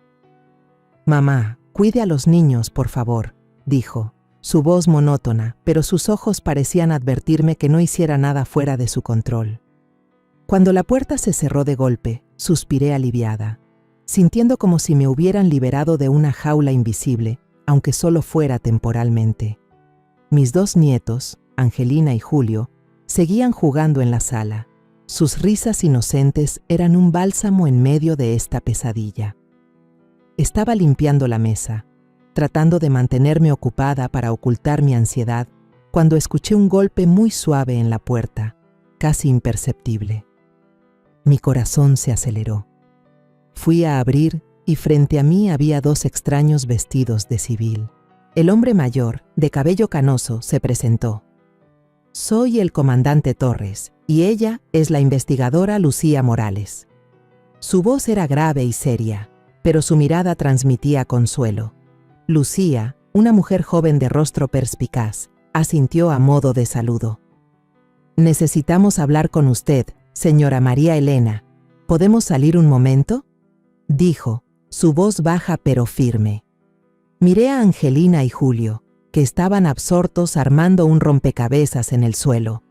«Mamá, cuide a los niños, por favor», dijo, su voz monótona, pero sus ojos parecían advertirme que no hiciera nada fuera de su control. Cuando la puerta se cerró de golpe, suspiré aliviada, sintiendo como si me hubieran liberado de una jaula invisible, aunque solo fuera temporalmente. Mis dos nietos, Angelina y Julio, seguían jugando en la sala. Sus risas inocentes eran un bálsamo en medio de esta pesadilla. Estaba limpiando la mesa, tratando de mantenerme ocupada para ocultar mi ansiedad, cuando escuché un golpe muy suave en la puerta, casi imperceptible. Mi corazón se aceleró. Fui a abrir y frente a mí había dos extraños vestidos de civil. El hombre mayor, de cabello canoso, se presentó. «Soy el comandante Torres, y ella es la investigadora Lucía Morales». Su voz era grave y seria, pero su mirada transmitía consuelo. Lucía, una mujer joven de rostro perspicaz, asintió a modo de saludo. «Necesitamos hablar con usted, señora María Elena. ¿Podemos salir un momento?», dijo, su voz baja pero firme. Miré a Angelina y Julio, que estaban absortos armando un rompecabezas en el suelo.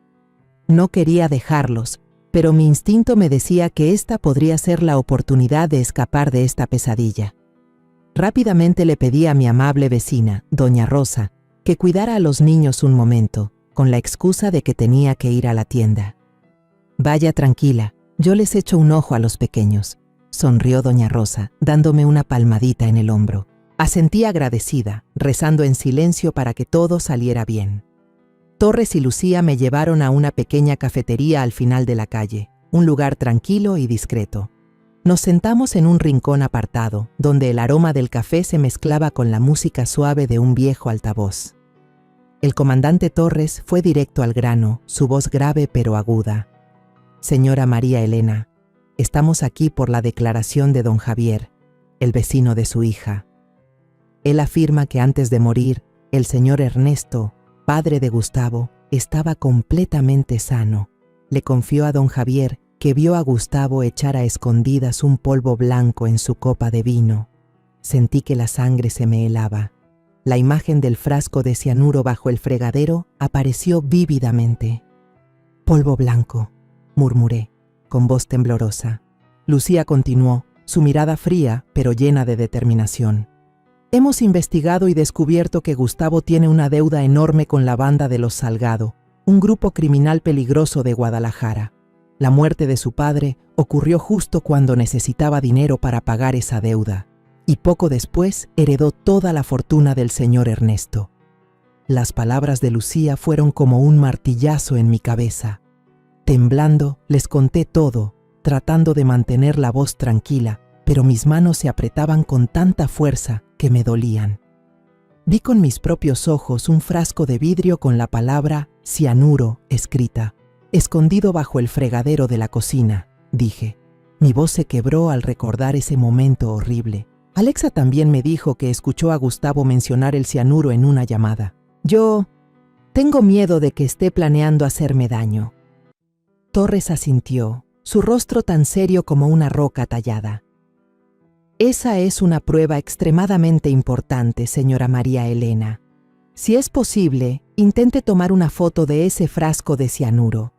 No quería dejarlos, pero mi instinto me decía que esta podría ser la oportunidad de escapar de esta pesadilla. Rápidamente le pedí a mi amable vecina, doña Rosa, que cuidara a los niños un momento, con la excusa de que tenía que ir a la tienda. «Vaya tranquila, yo les echo un ojo a los pequeños», sonrió doña Rosa, dándome una palmadita en el hombro. Asentí agradecida, rezando en silencio para que todo saliera bien. Torres y Lucía me llevaron a una pequeña cafetería al final de la calle, un lugar tranquilo y discreto. Nos sentamos en un rincón apartado, donde el aroma del café se mezclaba con la música suave de un viejo altavoz. El comandante Torres fue directo al grano, su voz grave pero aguda. Señora María Elena, estamos aquí por la declaración de don Javier, el vecino de su hija. Él afirma que antes de morir, el señor Ernesto, padre de Gustavo, estaba completamente sano. Le confió a don Javier que vio a Gustavo echar a escondidas un polvo blanco en su copa de vino. Sentí que la sangre se me helaba. La imagen del frasco de cianuro bajo el fregadero apareció vívidamente. «Polvo blanco», murmuré, con voz temblorosa. Lucía continuó, su mirada fría, pero llena de determinación. «Hemos investigado y descubierto que Gustavo tiene una deuda enorme con la banda de los Salgado, un grupo criminal peligroso de Guadalajara. La muerte de su padre ocurrió justo cuando necesitaba dinero para pagar esa deuda, y poco después heredó toda la fortuna del señor Ernesto». Las palabras de Lucía fueron como un martillazo en mi cabeza. Temblando, les conté todo, tratando de mantener la voz tranquila, pero mis manos se apretaban con tanta fuerza que me dolían. Vi con mis propios ojos un frasco de vidrio con la palabra cianuro escrita. «Escondido bajo el fregadero de la cocina», dije. Mi voz se quebró al recordar ese momento horrible. Alexa también me dijo que escuchó a Gustavo mencionar el cianuro en una llamada. «Yo tengo miedo de que esté planeando hacerme daño». Torres asintió, su rostro tan serio como una roca tallada. «Esa es una prueba extremadamente importante, señora María Elena. Si es posible, intente tomar una foto de ese frasco de cianuro.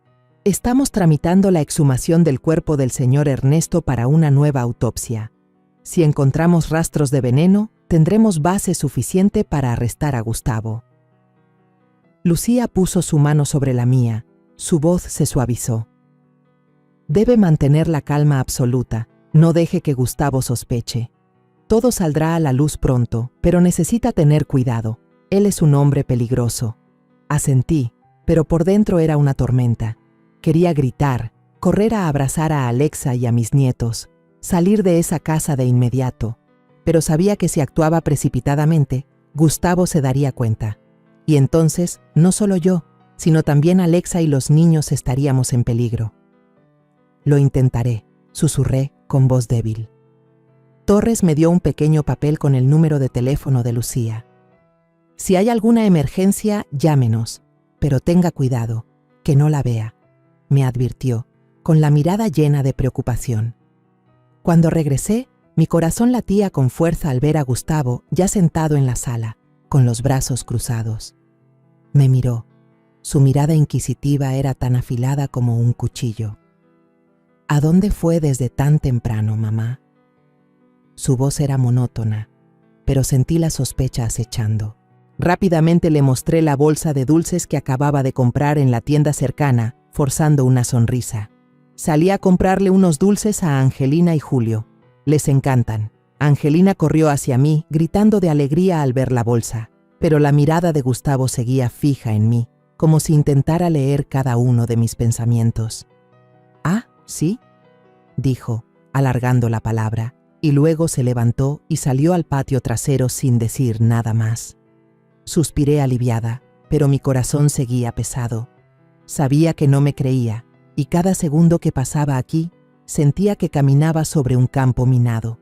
Estamos tramitando la exhumación del cuerpo del señor Ernesto para una nueva autopsia. Si encontramos rastros de veneno, tendremos base suficiente para arrestar a Gustavo». Lucía puso su mano sobre la mía. Su voz se suavizó. «Debe mantener la calma absoluta. No deje que Gustavo sospeche. Todo saldrá a la luz pronto, pero necesita tener cuidado. Él es un hombre peligroso». Asentí, pero por dentro era una tormenta. Quería gritar, correr a abrazar a Alexa y a mis nietos, salir de esa casa de inmediato, pero sabía que si actuaba precipitadamente, Gustavo se daría cuenta. Y entonces, no solo yo, sino también Alexa y los niños estaríamos en peligro. «Lo intentaré», susurré con voz débil. Torres me dio un pequeño papel con el número de teléfono de Lucía. «Si hay alguna emergencia, llámenos, pero tenga cuidado, que no la vea», me advirtió, con la mirada llena de preocupación. Cuando regresé, mi corazón latía con fuerza al ver a Gustavo ya sentado en la sala, con los brazos cruzados. Me miró. Su mirada inquisitiva era tan afilada como un cuchillo. «¿A dónde fue desde tan temprano, mamá?». Su voz era monótona, pero sentí la sospecha acechando. Rápidamente le mostré la bolsa de dulces que acababa de comprar en la tienda cercana, forzando una sonrisa. Salí a comprarle unos dulces a Angelina y Julio. Les encantan. Angelina corrió hacia mí, gritando de alegría al ver la bolsa, pero la mirada de Gustavo seguía fija en mí, como si intentara leer cada uno de mis pensamientos. «Ah, ¿sí?», dijo, alargando la palabra, y luego se levantó y salió al patio trasero sin decir nada más. Suspiré aliviada, pero mi corazón seguía pesado. Sabía que no me creía, y cada segundo que pasaba aquí, sentía que caminaba sobre un campo minado.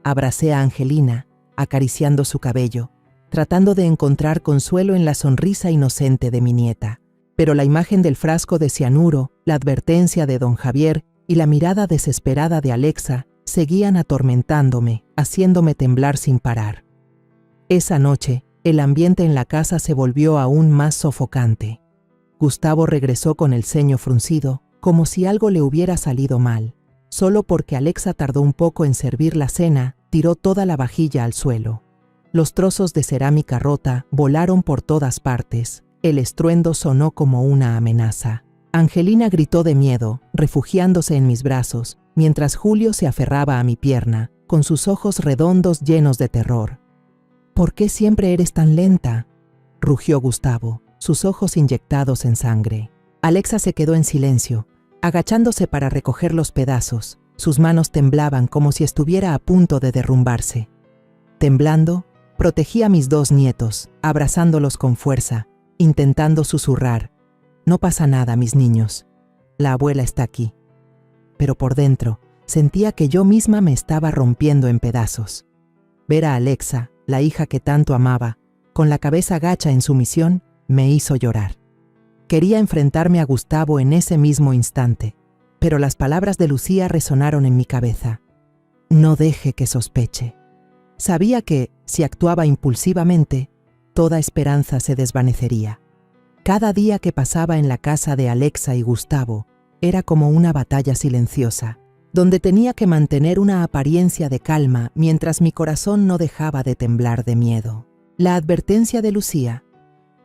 Abracé a Angelina, acariciando su cabello, tratando de encontrar consuelo en la sonrisa inocente de mi nieta. Pero la imagen del frasco de cianuro, la advertencia de don Javier y la mirada desesperada de Alexa seguían atormentándome, haciéndome temblar sin parar. Esa noche, el ambiente en la casa se volvió aún más sofocante. Gustavo regresó con el ceño fruncido, como si algo le hubiera salido mal. Solo porque Alexa tardó un poco en servir la cena, tiró toda la vajilla al suelo. Los trozos de cerámica rota volaron por todas partes. El estruendo sonó como una amenaza. Angelina gritó de miedo, refugiándose en mis brazos, mientras Julio se aferraba a mi pierna, con sus ojos redondos llenos de terror. «¿Por qué siempre eres tan lenta?», rugió Gustavo, sus ojos inyectados en sangre. Alexa se quedó en silencio, agachándose para recoger los pedazos, Sus manos temblaban como si estuviera a punto de derrumbarse. Temblando, protegí a mis 2 nietos, abrazándolos con fuerza, intentando susurrar: «No pasa nada, mis niños. La abuela está aquí». Pero por dentro, sentía que yo misma me estaba rompiendo en pedazos. Ver a Alexa, la hija que tanto amaba, con la cabeza gacha en sumisión, me hizo llorar. Quería enfrentarme a Gustavo en ese mismo instante, pero las palabras de Lucía resonaron en mi cabeza. No deje que sospeche. Sabía que, si actuaba impulsivamente, toda esperanza se desvanecería. Cada día que pasaba en la casa de Alexa y Gustavo era como una batalla silenciosa, donde tenía que mantener una apariencia de calma mientras mi corazón no dejaba de temblar de miedo. La advertencia de Lucía,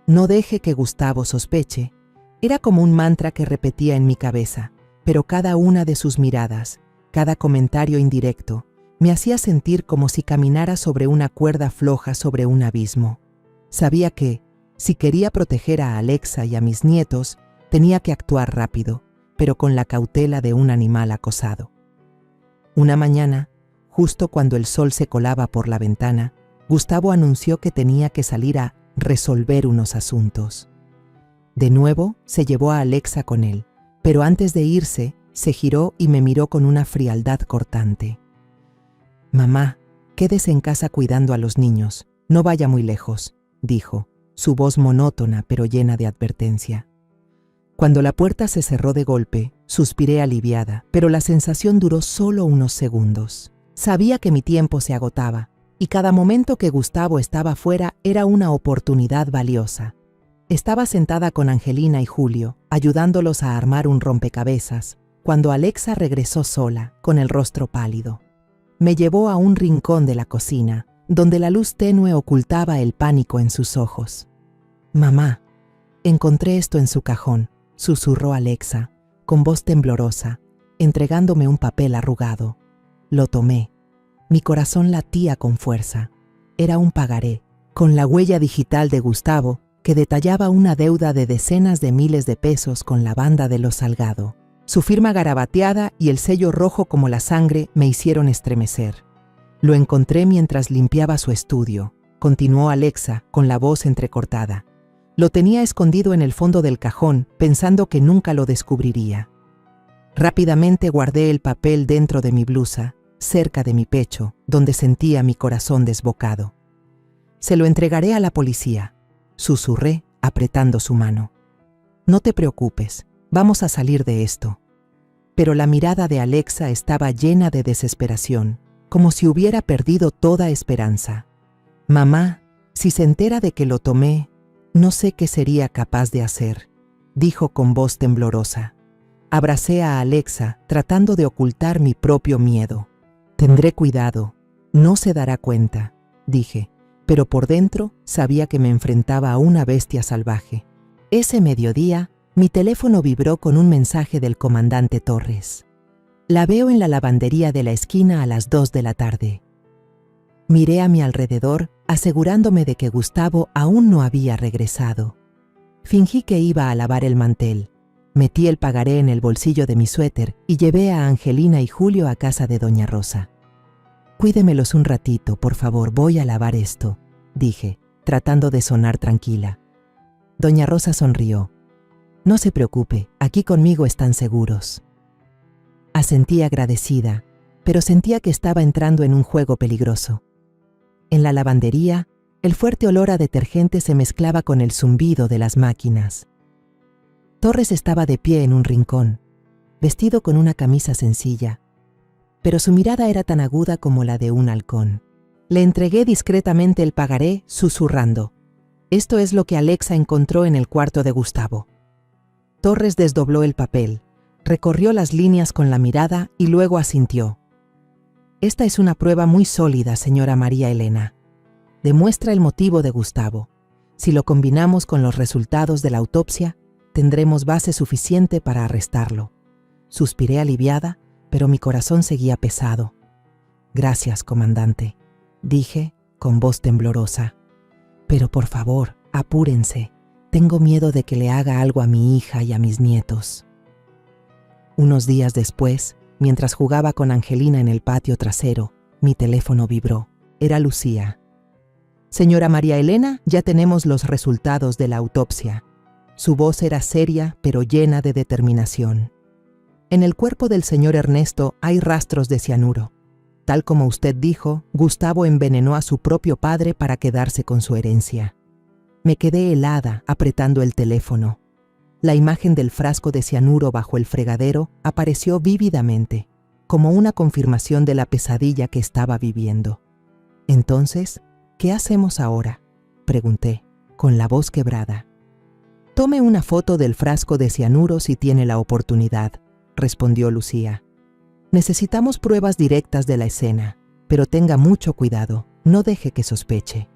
no deje que Gustavo sospeche, era como un mantra que repetía en mi cabeza, pero cada una de sus miradas, cada comentario indirecto, me hacía sentir como si caminara sobre una cuerda floja sobre un abismo. Sabía que, si quería proteger a Alexa y a mis nietos, tenía que actuar rápido, pero con la cautela de un animal acosado. Una mañana, justo cuando el sol se colaba por la ventana, Gustavo anunció que tenía que salir a resolver unos asuntos. De nuevo, se llevó a Alexa con él, pero antes de irse, se giró y me miró con una frialdad cortante. «Mamá, quédese en casa cuidando a los niños, no vaya muy lejos», dijo, su voz monótona pero llena de advertencia. Cuando la puerta se cerró de golpe, suspiré aliviada, pero la sensación duró solo unos segundos. Sabía que mi tiempo se agotaba, y cada momento que Gustavo estaba fuera era una oportunidad valiosa. Estaba sentada con Angelina y Julio, ayudándolos a armar un rompecabezas, cuando Alexa regresó sola, con el rostro pálido. Me llevó a un rincón de la cocina, donde la luz tenue ocultaba el pánico en sus ojos. «Mamá, encontré esto en su cajón», susurró Alexa, con voz temblorosa, entregándome un papel arrugado. Lo tomé. Mi corazón latía con fuerza. Era un pagaré, con la huella digital de Gustavo, que detallaba una deuda de decenas de miles de pesos con la banda de los Salgado. Su firma garabateada y el sello rojo como la sangre me hicieron estremecer. Lo encontré mientras limpiaba su estudio, continuó Alexa, con la voz entrecortada. Lo tenía escondido en el fondo del cajón, pensando que nunca lo descubriría. Rápidamente guardé el papel dentro de mi blusa, cerca de mi pecho, donde sentía mi corazón desbocado. «Se lo entregaré a la policía», susurré, apretando su mano. «No te preocupes, vamos a salir de esto». Pero la mirada de Alexa estaba llena de desesperación, como si hubiera perdido toda esperanza. «Mamá, si se entera de que lo tomé, no sé qué sería capaz de hacer», dijo con voz temblorosa. Abracé a Alexa, tratando de ocultar mi propio miedo. «Tendré cuidado, no se dará cuenta», dije, pero por dentro sabía que me enfrentaba a una bestia salvaje. Ese mediodía, mi teléfono vibró con un mensaje del comandante Torres. «La veo en la lavandería de la esquina a las 2 de la tarde». Miré a mi alrededor, asegurándome de que Gustavo aún no había regresado. Fingí que iba a lavar el mantel. Metí el pagaré en el bolsillo de mi suéter y llevé a Angelina y Julio a casa de doña Rosa. «Cuídemelos un ratito, por favor, voy a lavar esto», dije, tratando de sonar tranquila. Doña Rosa sonrió. «No se preocupe, aquí conmigo están seguros». Asentí agradecida, pero sentía que estaba entrando en un juego peligroso. En la lavandería, el fuerte olor a detergente se mezclaba con el zumbido de las máquinas. Torres estaba de pie en un rincón, vestido con una camisa sencilla, pero su mirada era tan aguda como la de un halcón. Le entregué discretamente el pagaré, susurrando: «Esto es lo que Alexa encontró en el cuarto de Gustavo». Torres desdobló el papel, recorrió las líneas con la mirada y luego asintió. «Esta es una prueba muy sólida, señora María Elena. Demuestra el motivo de Gustavo. Si lo combinamos con los resultados de la autopsia, tendremos base suficiente para arrestarlo». Suspiré aliviada, pero mi corazón seguía pesado. «Gracias, comandante», dije con voz temblorosa. «Pero por favor, apúrense. Tengo miedo de que le haga algo a mi hija y a mis nietos». Unos días después, Mientras jugaba con Angelina en el patio trasero, mi teléfono vibró. Era Lucía. Señora María Elena, ya tenemos los resultados de la autopsia. Su voz era seria, pero llena de determinación. En el cuerpo del señor Ernesto hay rastros de cianuro. Tal como usted dijo, Gustavo envenenó a su propio padre para quedarse con su herencia. Me quedé helada apretando el teléfono. La imagen del frasco de cianuro bajo el fregadero apareció vívidamente, como una confirmación de la pesadilla que estaba viviendo. Entonces, ¿qué hacemos ahora?, pregunté, con la voz quebrada. Tome una foto del frasco de cianuro si tiene la oportunidad, respondió Lucía. Necesitamos pruebas directas de la escena, pero tenga mucho cuidado, no deje que sospeche.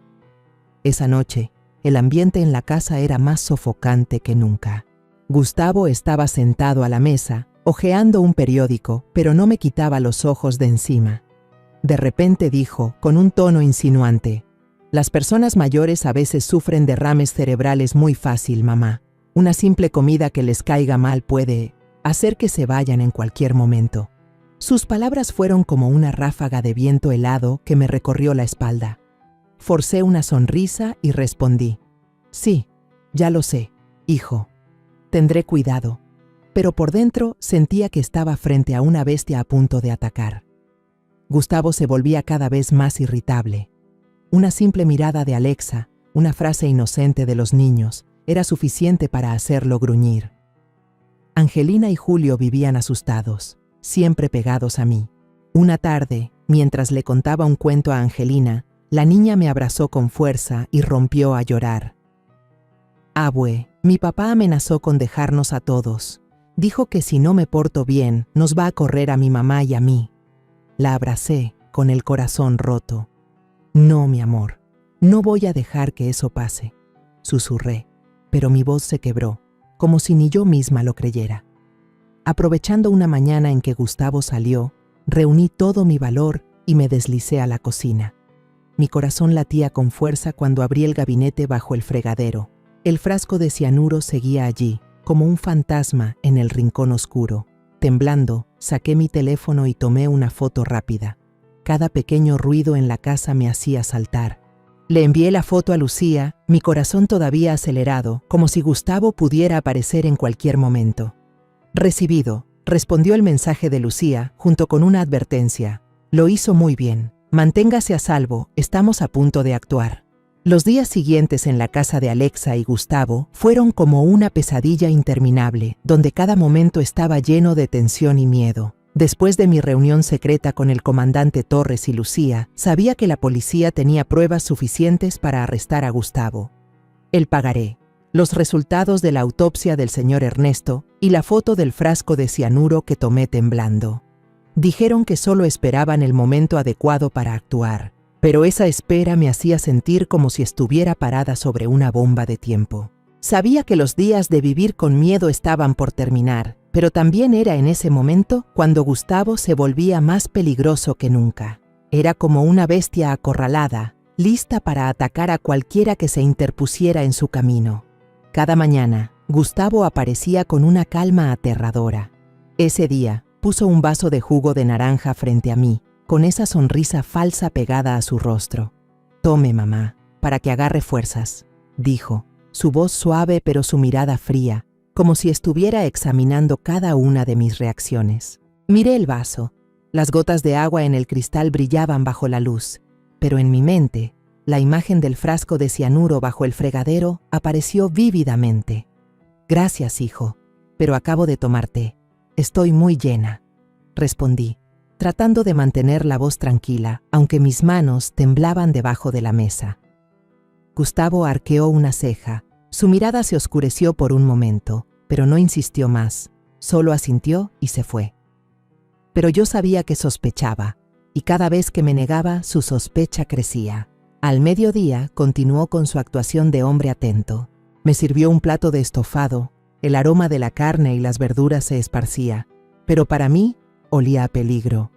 Esa noche, el ambiente en la casa era más sofocante que nunca. Gustavo estaba sentado a la mesa, hojeando un periódico, pero no me quitaba los ojos de encima. De repente dijo, con un tono insinuante: «Las personas mayores a veces sufren derrames cerebrales muy fácil, mamá. Una simple comida que les caiga mal puede hacer que se vayan en cualquier momento». Sus palabras fueron como una ráfaga de viento helado que me recorrió la espalda. Forcé una sonrisa y respondí: «Sí, ya lo sé, hijo. Tendré cuidado». Pero por dentro sentía que estaba frente a una bestia a punto de atacar. Gustavo se volvía cada vez más irritable. Una simple mirada de Alexa, una frase inocente de los niños, era suficiente para hacerlo gruñir. Angelina y Julio vivían asustados, siempre pegados a mí. Una tarde, mientras le contaba un cuento a Angelina, la niña me abrazó con fuerza y rompió a llorar. «Abue, mi papá amenazó con dejarnos a todos. Dijo que si no me porto bien, nos va a correr a mi mamá y a mí». La abracé, con el corazón roto. «No, mi amor, no voy a dejar que eso pase», susurré, pero mi voz se quebró, como si ni yo misma lo creyera. Aprovechando una mañana en que Gustavo salió, reuní todo mi valor y me deslicé a la cocina. Mi corazón latía con fuerza cuando abrí el gabinete bajo el fregadero. El frasco de cianuro seguía allí, como un fantasma en el rincón oscuro. Temblando, saqué mi teléfono y tomé una foto rápida. Cada pequeño ruido en la casa me hacía saltar. Le envié la foto a Lucía, mi corazón todavía acelerado, como si Gustavo pudiera aparecer en cualquier momento. «Recibido», respondió el mensaje de Lucía, junto con una advertencia. «Lo hizo muy bien. Manténgase a salvo, estamos a punto de actuar». Los días siguientes en la casa de Alexa y Gustavo fueron como una pesadilla interminable, donde cada momento estaba lleno de tensión y miedo. Después de mi reunión secreta con el comandante Torres y Lucía, sabía que la policía tenía pruebas suficientes para arrestar a Gustavo. El pagaré, los resultados de la autopsia del señor Ernesto y la foto del frasco de cianuro que tomé temblando. Dijeron que solo esperaban el momento adecuado para actuar, pero esa espera me hacía sentir como si estuviera parada sobre una bomba de tiempo. Sabía que los días de vivir con miedo estaban por terminar, pero también era en ese momento cuando Gustavo se volvía más peligroso que nunca. Era como una bestia acorralada, lista para atacar a cualquiera que se interpusiera en su camino. Cada mañana, Gustavo aparecía con una calma aterradora. Ese día, puso un vaso de jugo de naranja frente a mí, con esa sonrisa falsa pegada a su rostro. «Tome, mamá, para que agarre fuerzas», dijo, su voz suave pero su mirada fría, como si estuviera examinando cada una de mis reacciones. Miré el vaso. Las gotas de agua en el cristal brillaban bajo la luz, pero en mi mente, la imagen del frasco de cianuro bajo el fregadero apareció vívidamente. «Gracias, hijo, pero acabo de tomar té. Estoy muy llena», respondí, tratando de mantener la voz tranquila, aunque mis manos temblaban debajo de la mesa. Gustavo arqueó una ceja. Su mirada se oscureció por un momento, pero no insistió más. Solo asintió y se fue. Pero yo sabía que sospechaba, y cada vez que me negaba, su sospecha crecía. Al mediodía, continuó con su actuación de hombre atento. Me sirvió un plato de estofado, el aroma de la carne y las verduras se esparcía, pero para mí olía a peligro.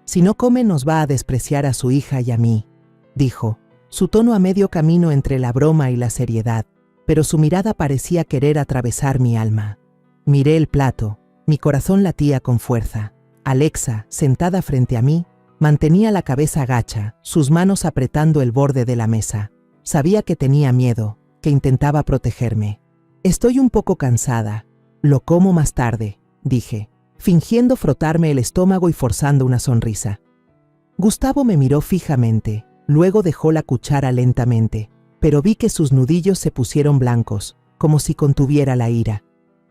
«Si no come, nos va a despreciar a su hija y a mí», dijo, su tono a medio camino entre la broma y la seriedad, pero su mirada parecía querer atravesar mi alma. Miré el plato, mi corazón latía con fuerza. Alexa, sentada frente a mí, mantenía la cabeza gacha, sus manos apretando el borde de la mesa. Sabía que tenía miedo, que intentaba protegerme. Estoy un poco cansada. Lo como más tarde, dije, fingiendo frotarme el estómago y forzando una sonrisa. Gustavo me miró fijamente, luego dejó la cuchara lentamente, pero vi que sus nudillos se pusieron blancos, como si contuviera la ira.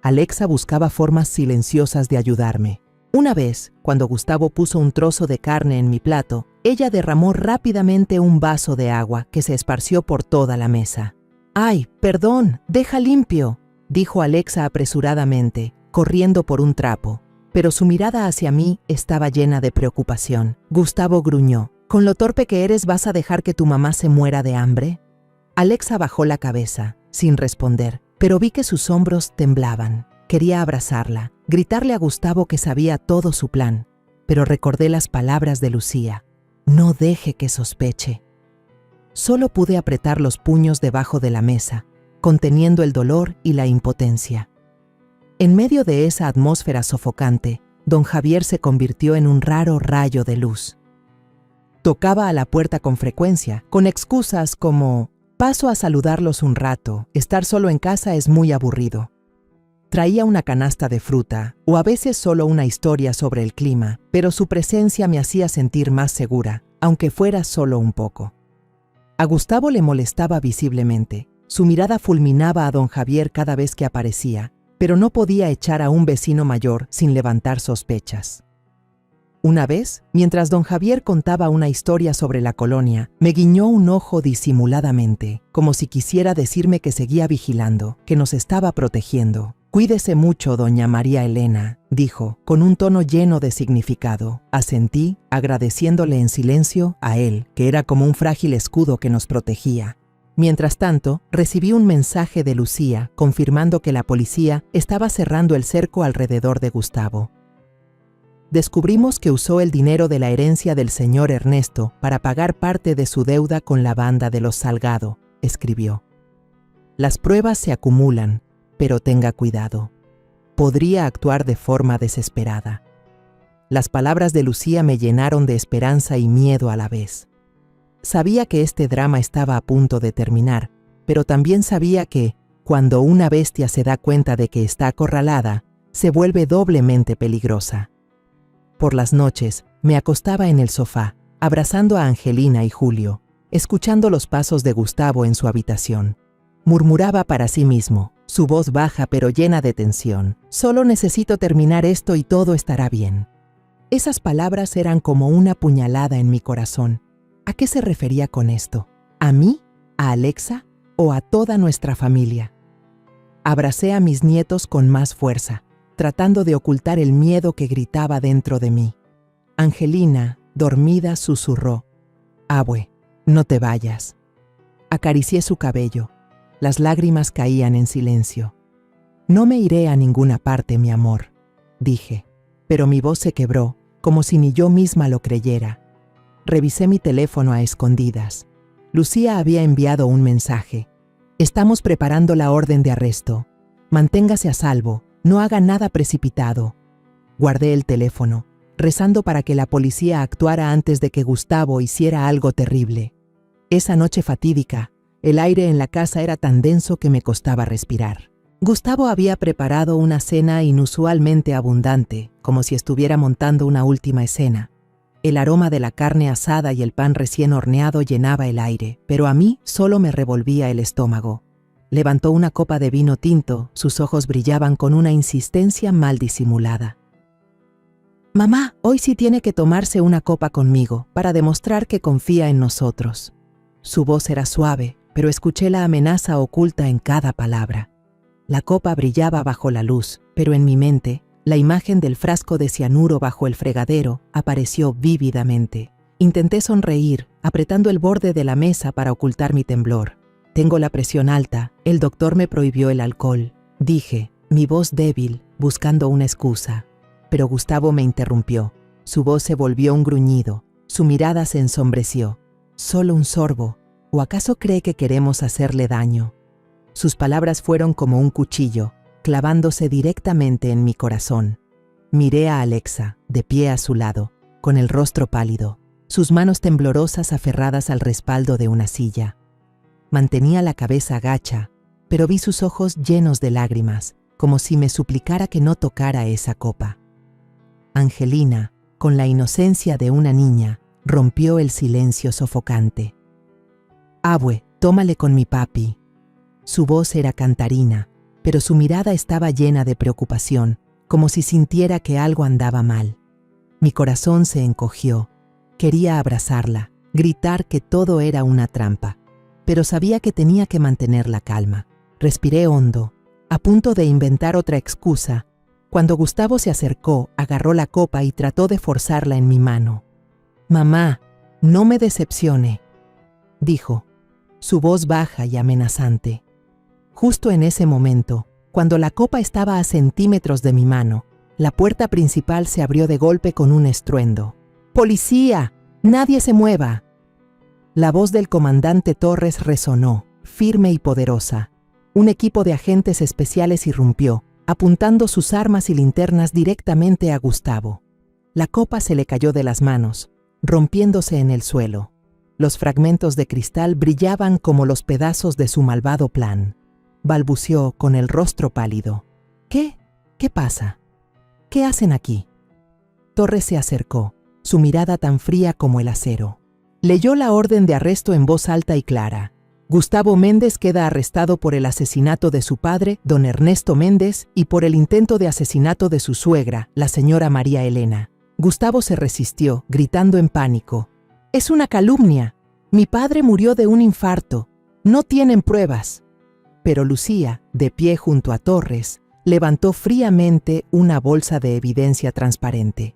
Alexa buscaba formas silenciosas de ayudarme. Una vez, cuando Gustavo puso un trozo de carne en mi plato, ella derramó rápidamente un vaso de agua que se esparció por toda la mesa. «¡Ay, perdón! ¡Deja limpio!», dijo Alexa apresuradamente, corriendo por un trapo. Pero su mirada hacia mí estaba llena de preocupación. Gustavo gruñó. «¿Con lo torpe que eres vas a dejar que tu mamá se muera de hambre?». Alexa bajó la cabeza, sin responder, pero vi que sus hombros temblaban. Quería abrazarla, gritarle a Gustavo que sabía todo su plan, pero recordé las palabras de Lucía. «No deje que sospeche». Solo pude apretar los puños debajo de la mesa, conteniendo el dolor y la impotencia. En medio de esa atmósfera sofocante, don Javier se convirtió en un raro rayo de luz. Tocaba a la puerta con frecuencia, con excusas como «paso a saludarlos un rato, estar solo en casa es muy aburrido». Traía una canasta de fruta, o a veces solo una historia sobre el clima, pero su presencia me hacía sentir más segura, aunque fuera solo un poco. A Gustavo le molestaba visiblemente. Su mirada fulminaba a don Javier cada vez que aparecía, pero no podía echar a un vecino mayor sin levantar sospechas. Una vez, mientras don Javier contaba una historia sobre la colonia, me guiñó un ojo disimuladamente, como si quisiera decirme que seguía vigilando, que nos estaba protegiendo. «Cuídese mucho, doña María Elena», dijo, con un tono lleno de significado. Asentí, agradeciéndole en silencio a él, que era como un frágil escudo que nos protegía. Mientras tanto, recibí un mensaje de Lucía confirmando que la policía estaba cerrando el cerco alrededor de Gustavo. Descubrimos que usó el dinero de la herencia del señor Ernesto para pagar parte de su deuda con la banda de los Salgado, escribió. Las pruebas se acumulan, pero tenga cuidado. Podría actuar de forma desesperada. Las palabras de Lucía me llenaron de esperanza y miedo a la vez. Sabía que este drama estaba a punto de terminar, pero también sabía que, cuando una bestia se da cuenta de que está acorralada, se vuelve doblemente peligrosa. Por las noches, me acostaba en el sofá, abrazando a Angelina y Julio, escuchando los pasos de Gustavo en su habitación. Murmuraba para sí mismo, su voz baja pero llena de tensión. «Solo necesito terminar esto y todo estará bien». Esas palabras eran como una puñalada en mi corazón. ¿A qué se refería con esto? ¿A mí? ¿A Alexa? ¿O a toda nuestra familia? Abracé a mis nietos con más fuerza, tratando de ocultar el miedo que gritaba dentro de mí. Angelina, dormida, susurró: «Abue, no te vayas». Acaricié su cabello. Las lágrimas caían en silencio. «No me iré a ninguna parte, mi amor», dije, pero mi voz se quebró, como si ni yo misma lo creyera. Revisé mi teléfono a escondidas. Lucía había enviado un mensaje. «Estamos preparando la orden de arresto. Manténgase a salvo, no haga nada precipitado». Guardé el teléfono, rezando para que la policía actuara antes de que Gustavo hiciera algo terrible. Esa noche fatídica, el aire en la casa era tan denso que me costaba respirar. Gustavo había preparado una cena inusualmente abundante, como si estuviera montando una última escena. El aroma de la carne asada y el pan recién horneado llenaba el aire, pero a mí solo me revolvía el estómago. Levantó una copa de vino tinto, sus ojos brillaban con una insistencia mal disimulada. «Mamá, hoy sí tiene que tomarse una copa conmigo, para demostrar que confía en nosotros». Su voz era suave, pero escuché la amenaza oculta en cada palabra. La copa brillaba bajo la luz, pero en mi mente, la imagen del frasco de cianuro bajo el fregadero apareció vívidamente. Intenté sonreír, apretando el borde de la mesa para ocultar mi temblor. «Tengo la presión alta, el doctor me prohibió el alcohol», dije, mi voz débil, buscando una excusa. Pero Gustavo me interrumpió. Su voz se volvió un gruñido, su mirada se ensombreció. «Solo un sorbo. ¿O acaso cree que queremos hacerle daño?». Sus palabras fueron como un cuchillo, clavándose directamente en mi corazón. Miré a Alexa, de pie a su lado, con el rostro pálido, sus manos temblorosas aferradas al respaldo de una silla. Mantenía la cabeza gacha, pero vi sus ojos llenos de lágrimas, como si me suplicara que no tocara esa copa. Angelina, con la inocencia de una niña, rompió el silencio sofocante. «Abue, tómale con mi papi». Su voz era cantarina, pero su mirada estaba llena de preocupación, como si sintiera que algo andaba mal. Mi corazón se encogió. Quería abrazarla, gritar que todo era una trampa, pero sabía que tenía que mantener la calma. Respiré hondo, a punto de inventar otra excusa, cuando Gustavo se acercó, agarró la copa y trató de forzarla en mi mano. «Mamá, no me decepcione», dijo, su voz baja y amenazante. Justo en ese momento, cuando la copa estaba a centímetros de mi mano, la puerta principal se abrió de golpe con un estruendo. «¡Policía! ¡Nadie se mueva!». La voz del comandante Torres resonó, firme y poderosa. Un equipo de agentes especiales irrumpió, apuntando sus armas y linternas directamente a Gustavo. La copa se le cayó de las manos, rompiéndose en el suelo. Los fragmentos de cristal brillaban como los pedazos de su malvado plan. Balbuceó con el rostro pálido. «¿Qué? ¿Qué pasa? ¿Qué hacen aquí?». Torres se acercó, su mirada tan fría como el acero. Leyó la orden de arresto en voz alta y clara. Gustavo Méndez queda arrestado por el asesinato de su padre, don Ernesto Méndez, y por el intento de asesinato de su suegra, la señora María Elena. Gustavo se resistió, gritando en pánico. «Es una calumnia. Mi padre murió de un infarto. No tienen pruebas». Pero Lucía, de pie junto a Torres, levantó fríamente una bolsa de evidencia transparente.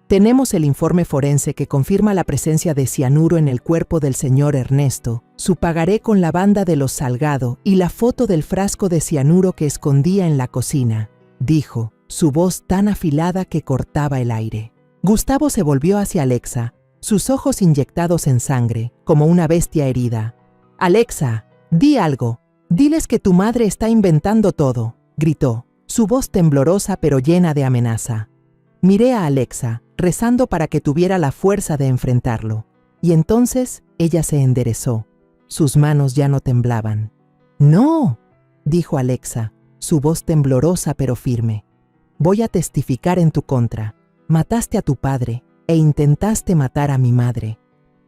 «Tenemos el informe forense que confirma la presencia de cianuro en el cuerpo del señor Ernesto, su pagaré con la banda de los Salgado y la foto del frasco de cianuro que escondía en la cocina», dijo, su voz tan afilada que cortaba el aire. Gustavo se volvió hacia Alexa, sus ojos inyectados en sangre, como una bestia herida. «Alexa, di algo. Diles que tu madre está inventando todo», gritó, su voz temblorosa pero llena de amenaza. Miré a Alexa, rezando para que tuviera la fuerza de enfrentarlo, y entonces ella se enderezó. Sus manos ya no temblaban. «No», dijo Alexa, su voz temblorosa pero firme. «Voy a testificar en tu contra. Mataste a tu padre e intentaste matar a mi madre».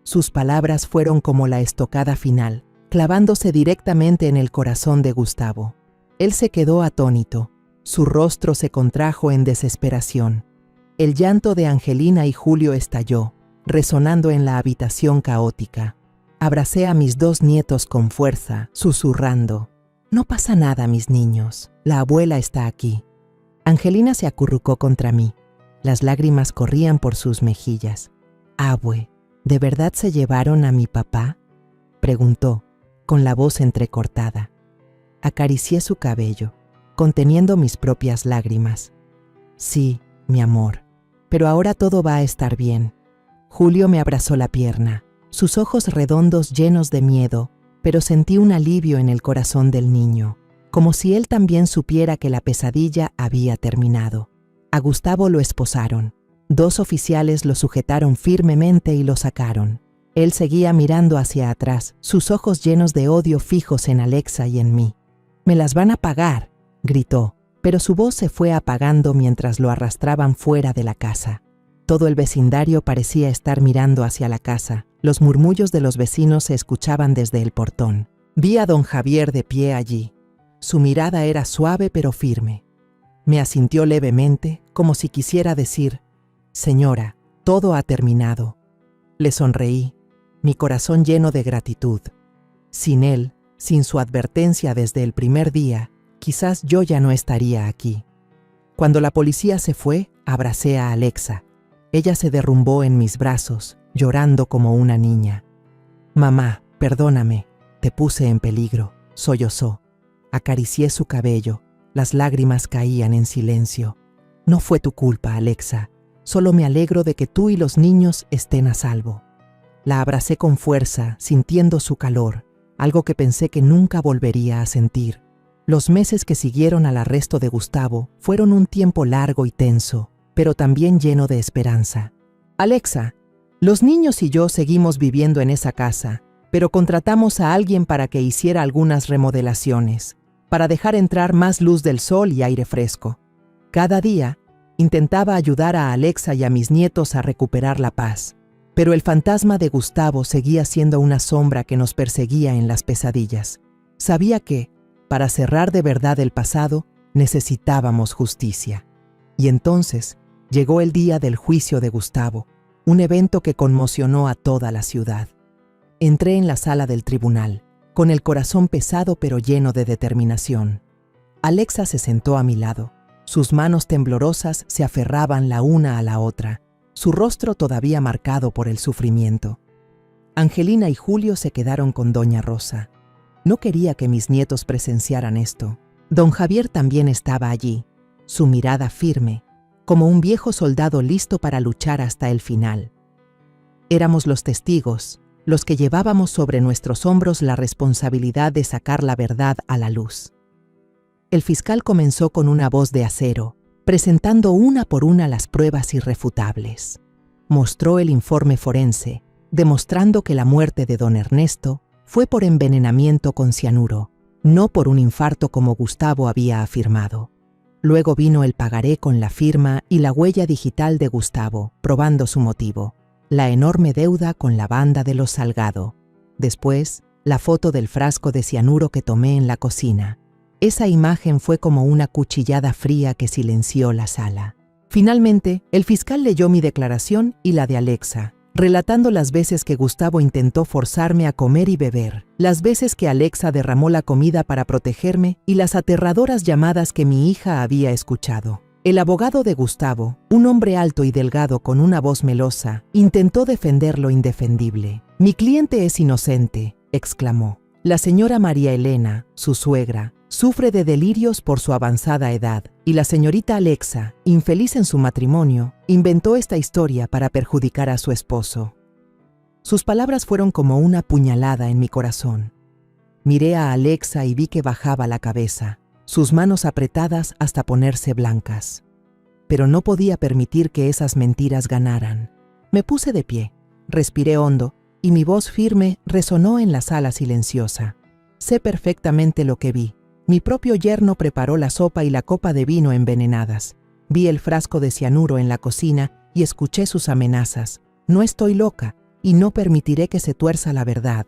Sus palabras fueron como la estocada final, clavándose directamente en el corazón de Gustavo. Él se quedó atónito, su rostro se contrajo en desesperación. El llanto de Angelina y Julio estalló, resonando en la habitación caótica. Abracé a mis dos nietos con fuerza, susurrando: «No pasa nada, mis niños, la abuela está aquí». Angelina se acurrucó contra mí. Las lágrimas corrían por sus mejillas. «Abue, ¿de verdad se llevaron a mi papá?», preguntó, con la voz entrecortada. Acaricié su cabello, conteniendo mis propias lágrimas. «Sí, mi amor, pero ahora todo va a estar bien». Julio me abrazó la pierna, sus ojos redondos llenos de miedo, pero sentí un alivio en el corazón del niño, como si él también supiera que la pesadilla había terminado. A Gustavo lo esposaron. 2 oficiales lo sujetaron firmemente y lo sacaron. Él seguía mirando hacia atrás, sus ojos llenos de odio fijos en Alexa y en mí. «Me las van a pagar», gritó, pero su voz se fue apagando mientras lo arrastraban fuera de la casa. Todo el vecindario parecía estar mirando hacia la casa. Los murmullos de los vecinos se escuchaban desde el portón. Vi a don Javier de pie allí. Su mirada era suave pero firme. Me asintió levemente, como si quisiera decir: «Señora, todo ha terminado». Le sonreí, mi corazón lleno de gratitud. Sin él, sin su advertencia desde el primer día, quizás yo ya no estaría aquí. Cuando la policía se fue, abracé a Alexa. Ella se derrumbó en mis brazos, llorando como una niña. «Mamá, perdóname, te puse en peligro», sollozó. Acaricié su cabello, las lágrimas caían en silencio. «No fue tu culpa, Alexa. Solo me alegro de que tú y los niños estén a salvo». La abracé con fuerza, sintiendo su calor, algo que pensé que nunca volvería a sentir. Los meses que siguieron al arresto de Gustavo fueron un tiempo largo y tenso. pero también lleno de esperanza. Alexa, los niños y yo seguimos viviendo en esa casa, pero contratamos a alguien para que hiciera algunas remodelaciones, para dejar entrar más luz del sol y aire fresco. Cada día, intentaba ayudar a Alexa y a mis nietos a recuperar la paz, pero el fantasma de Gustavo seguía siendo una sombra que nos perseguía en las pesadillas. Sabía que, para cerrar de verdad el pasado, necesitábamos justicia. Y entonces llegó el día del juicio de Gustavo, un evento que conmocionó a toda la ciudad. Entré en la sala del tribunal, con el corazón pesado pero lleno de determinación. Alexa se sentó a mi lado. Sus manos temblorosas se aferraban la una a la otra, su rostro todavía marcado por el sufrimiento. Angelina y Julio se quedaron con doña Rosa. No quería que mis nietos presenciaran esto. Don Javier también estaba allí, su mirada firme, como un viejo soldado listo para luchar hasta el final. Éramos los testigos, los que llevábamos sobre nuestros hombros la responsabilidad de sacar la verdad a la luz. El fiscal comenzó con una voz de acero, presentando una por una las pruebas irrefutables. Mostró el informe forense, demostrando que la muerte de don Ernesto fue por envenenamiento con cianuro, no por un infarto como Gustavo había afirmado. Luego vino el pagaré con la firma y la huella digital de Gustavo, probando su motivo, la enorme deuda con la banda de los Salgado. Después, la foto del frasco de cianuro que tomé en la cocina. Esa imagen fue como una cuchillada fría que silenció la sala. Finalmente, el fiscal leyó mi declaración y la de Alexa, relatando las veces que Gustavo intentó forzarme a comer y beber, las veces que Alexa derramó la comida para protegerme y las aterradoras llamadas que mi hija había escuchado. El abogado de Gustavo, un hombre alto y delgado con una voz melosa, intentó defender lo indefendible. «Mi cliente es inocente», exclamó. «La señora María Elena, su suegra, sufre de delirios por su avanzada edad, y la señorita Alexa, infeliz en su matrimonio, inventó esta historia para perjudicar a su esposo». Sus palabras fueron como una puñalada en mi corazón. Miré a Alexa y vi que bajaba la cabeza, sus manos apretadas hasta ponerse blancas. Pero no podía permitir que esas mentiras ganaran. Me puse de pie, respiré hondo, y mi voz firme resonó en la sala silenciosa. Sé perfectamente lo que vi. Mi propio yerno preparó la sopa y la copa de vino envenenadas. Vi el frasco de cianuro en la cocina y escuché sus amenazas. No estoy loca y no permitiré que se tuerza la verdad.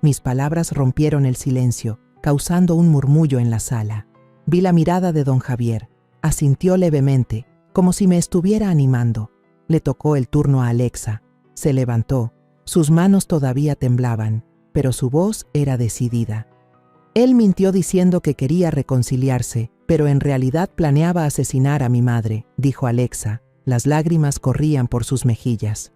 Mis palabras rompieron el silencio, causando un murmullo en la sala. Vi la mirada de don Javier. Asintió levemente, como si me estuviera animando. Le tocó el turno a Alexa. Se levantó. Sus manos todavía temblaban, pero su voz era decidida. Él mintió diciendo que quería reconciliarse, pero en realidad planeaba asesinar a mi madre, dijo Alexa. Las lágrimas corrían por sus mejillas.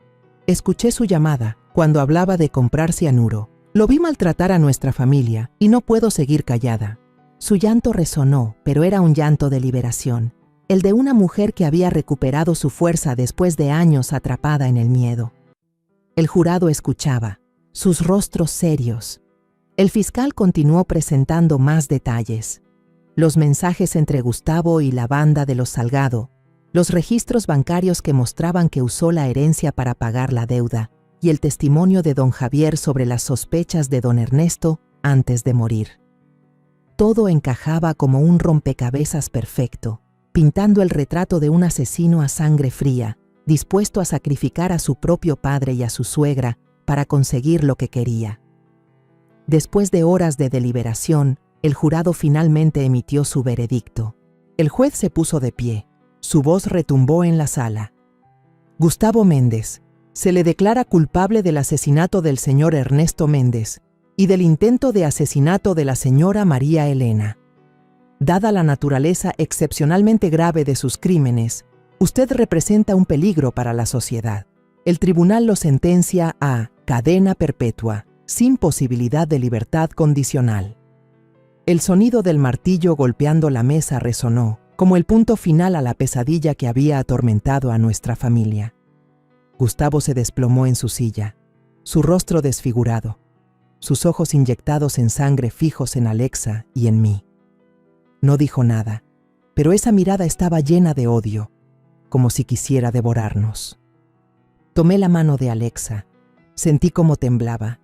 Escuché su llamada, cuando hablaba de comprar cianuro. Lo vi maltratar a nuestra familia, y no puedo seguir callada. Su llanto resonó, pero era un llanto de liberación, el de una mujer que había recuperado su fuerza después de años atrapada en el miedo. El jurado escuchaba, sus rostros serios. El fiscal continuó presentando más detalles. Los mensajes entre Gustavo y la banda de los Salgado, los registros bancarios que mostraban que usó la herencia para pagar la deuda y el testimonio de don Javier sobre las sospechas de don Ernesto antes de morir. Todo encajaba como un rompecabezas perfecto, pintando el retrato de un asesino a sangre fría, dispuesto a sacrificar a su propio padre y a su suegra para conseguir lo que quería. Después de horas de deliberación, el jurado finalmente emitió su veredicto. El juez se puso de pie. Su voz retumbó en la sala. Gustavo Méndez, se le declara culpable del asesinato del señor Ernesto Méndez y del intento de asesinato de la señora María Elena. Dada la naturaleza excepcionalmente grave de sus crímenes, usted representa un peligro para la sociedad. El tribunal lo sentencia a cadena perpetua, sin posibilidad de libertad condicional. El sonido del martillo golpeando la mesa resonó, como el punto final a la pesadilla que había atormentado a nuestra familia. Gustavo se desplomó en su silla, su rostro desfigurado, sus ojos inyectados en sangre fijos en Alexa y en mí. No dijo nada, pero esa mirada estaba llena de odio. como si quisiera devorarnos. Tomé la mano de Alexa. Sentí cómo temblaba,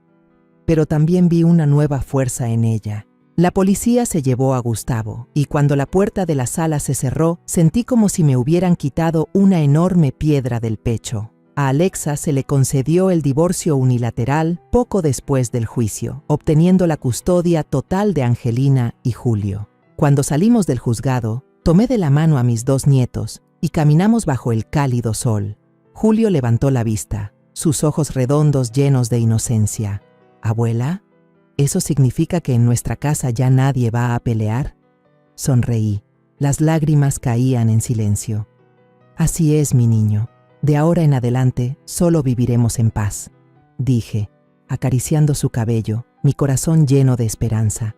pero también vi una nueva fuerza en ella. La policía se llevó a Gustavo, y cuando la puerta de la sala se cerró, sentí como si me hubieran quitado una enorme piedra del pecho. A Alexa se le concedió el divorcio unilateral poco después del juicio, obteniendo la custodia total de Angelina y Julio. Cuando salimos del juzgado, tomé de la mano a mis 2 nietos y caminamos bajo el cálido sol. Julio levantó la vista, sus ojos redondos llenos de inocencia. «¿Abuela? ¿Eso significa que en nuestra casa ya nadie va a pelear?» Sonreí. Las lágrimas caían en silencio. «Así es, mi niño. De ahora en adelante solo viviremos en paz», dije, acariciando su cabello, mi corazón lleno de esperanza.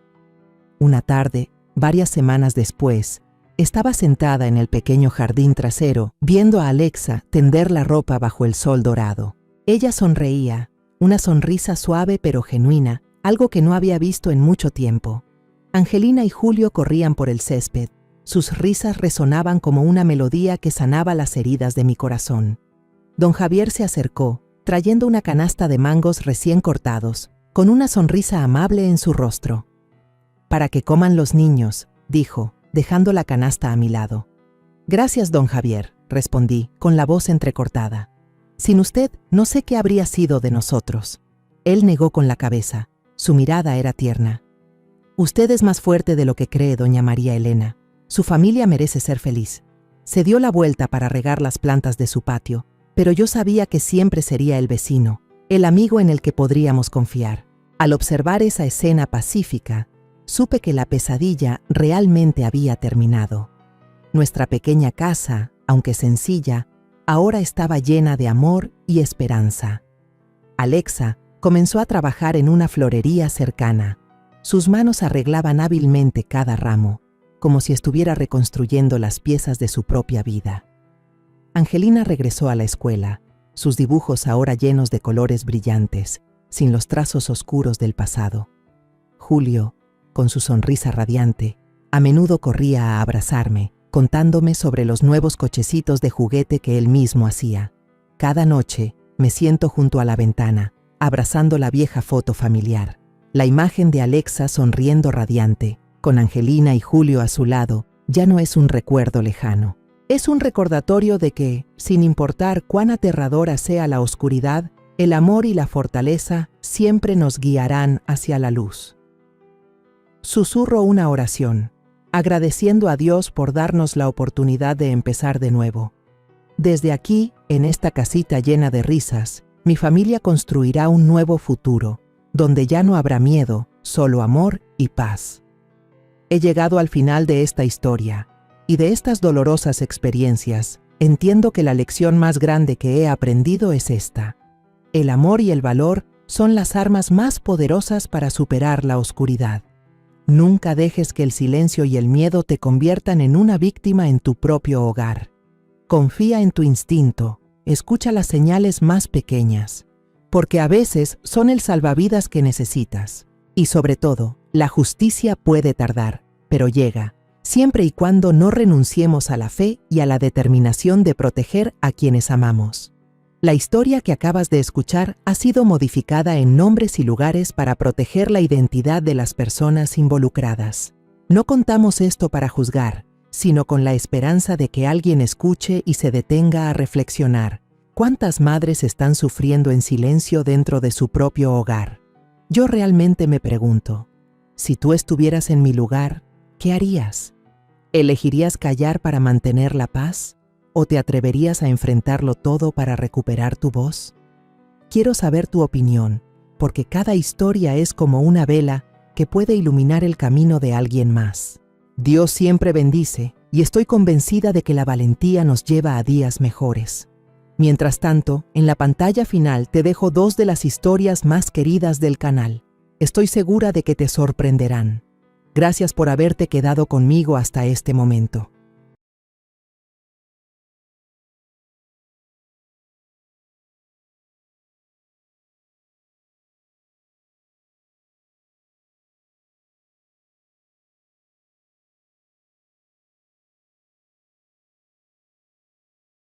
Una tarde, varias semanas después, estaba sentada en el pequeño jardín trasero, viendo a Alexa tender la ropa bajo el sol dorado. Ella sonreía, una sonrisa suave pero genuina, algo que no había visto en mucho tiempo. Angelina y Julio corrían por el césped. Sus risas resonaban como una melodía que sanaba las heridas de mi corazón. Don Javier se acercó, trayendo una canasta de mangos recién cortados, con una sonrisa amable en su rostro. «Para que coman los niños», dijo, dejando la canasta a mi lado. «Gracias, don Javier», respondí, con la voz entrecortada. «Sin usted, no sé qué habría sido de nosotros». Él negó con la cabeza. Su mirada era tierna. «Usted es más fuerte de lo que cree, doña María Elena. Su familia merece ser feliz». Se dio la vuelta para regar las plantas de su patio, pero yo sabía que siempre sería el vecino, el amigo en el que podríamos confiar. Al observar esa escena pacífica, supe que la pesadilla realmente había terminado. Nuestra pequeña casa, aunque sencilla, ahora estaba llena de amor y esperanza. Alexa comenzó a trabajar en una florería cercana. Sus manos arreglaban hábilmente cada ramo, como si estuviera reconstruyendo las piezas de su propia vida. Angelina regresó a la escuela, sus dibujos ahora llenos de colores brillantes, sin los trazos oscuros del pasado. Julio, con su sonrisa radiante, a menudo corría a abrazarme, contándome sobre los nuevos cochecitos de juguete que él mismo hacía. Cada noche me siento junto a la ventana, abrazando la vieja foto familiar. La imagen de Alexa sonriendo radiante, con Angelina y Julio a su lado, ya no es un recuerdo lejano. Es un recordatorio de que, sin importar cuán aterradora sea la oscuridad, el amor y la fortaleza siempre nos guiarán hacia la luz. Susurro una oración, agradeciendo a Dios por darnos la oportunidad de empezar de nuevo. Desde aquí, en esta casita llena de risas, mi familia construirá un nuevo futuro, donde ya no habrá miedo, solo amor y paz. He llegado al final de esta historia, y de estas dolorosas experiencias, entiendo que la lección más grande que he aprendido es esta. El amor y el valor son las armas más poderosas para superar la oscuridad. Nunca dejes que el silencio y el miedo te conviertan en una víctima en tu propio hogar. Confía en tu instinto, escucha las señales más pequeñas, porque a veces son el salvavidas que necesitas. Y sobre todo, la justicia puede tardar, pero llega, siempre y cuando no renunciemos a la fe y a la determinación de proteger a quienes amamos. La historia que acabas de escuchar ha sido modificada en nombres y lugares para proteger la identidad de las personas involucradas. No contamos esto para juzgar, sino con la esperanza de que alguien escuche y se detenga a reflexionar. ¿Cuántas madres están sufriendo en silencio dentro de su propio hogar? Yo realmente me pregunto, si tú estuvieras en mi lugar, ¿qué harías? ¿Elegirías callar para mantener la paz? ¿O te atreverías a enfrentarlo todo para recuperar tu voz? Quiero saber tu opinión, porque cada historia es como una vela que puede iluminar el camino de alguien más. Dios siempre bendice, y estoy convencida de que la valentía nos lleva a días mejores. Mientras tanto, en la pantalla final te dejo 2 de las historias más queridas del canal. Estoy segura de que te sorprenderán. Gracias por haberte quedado conmigo hasta este momento.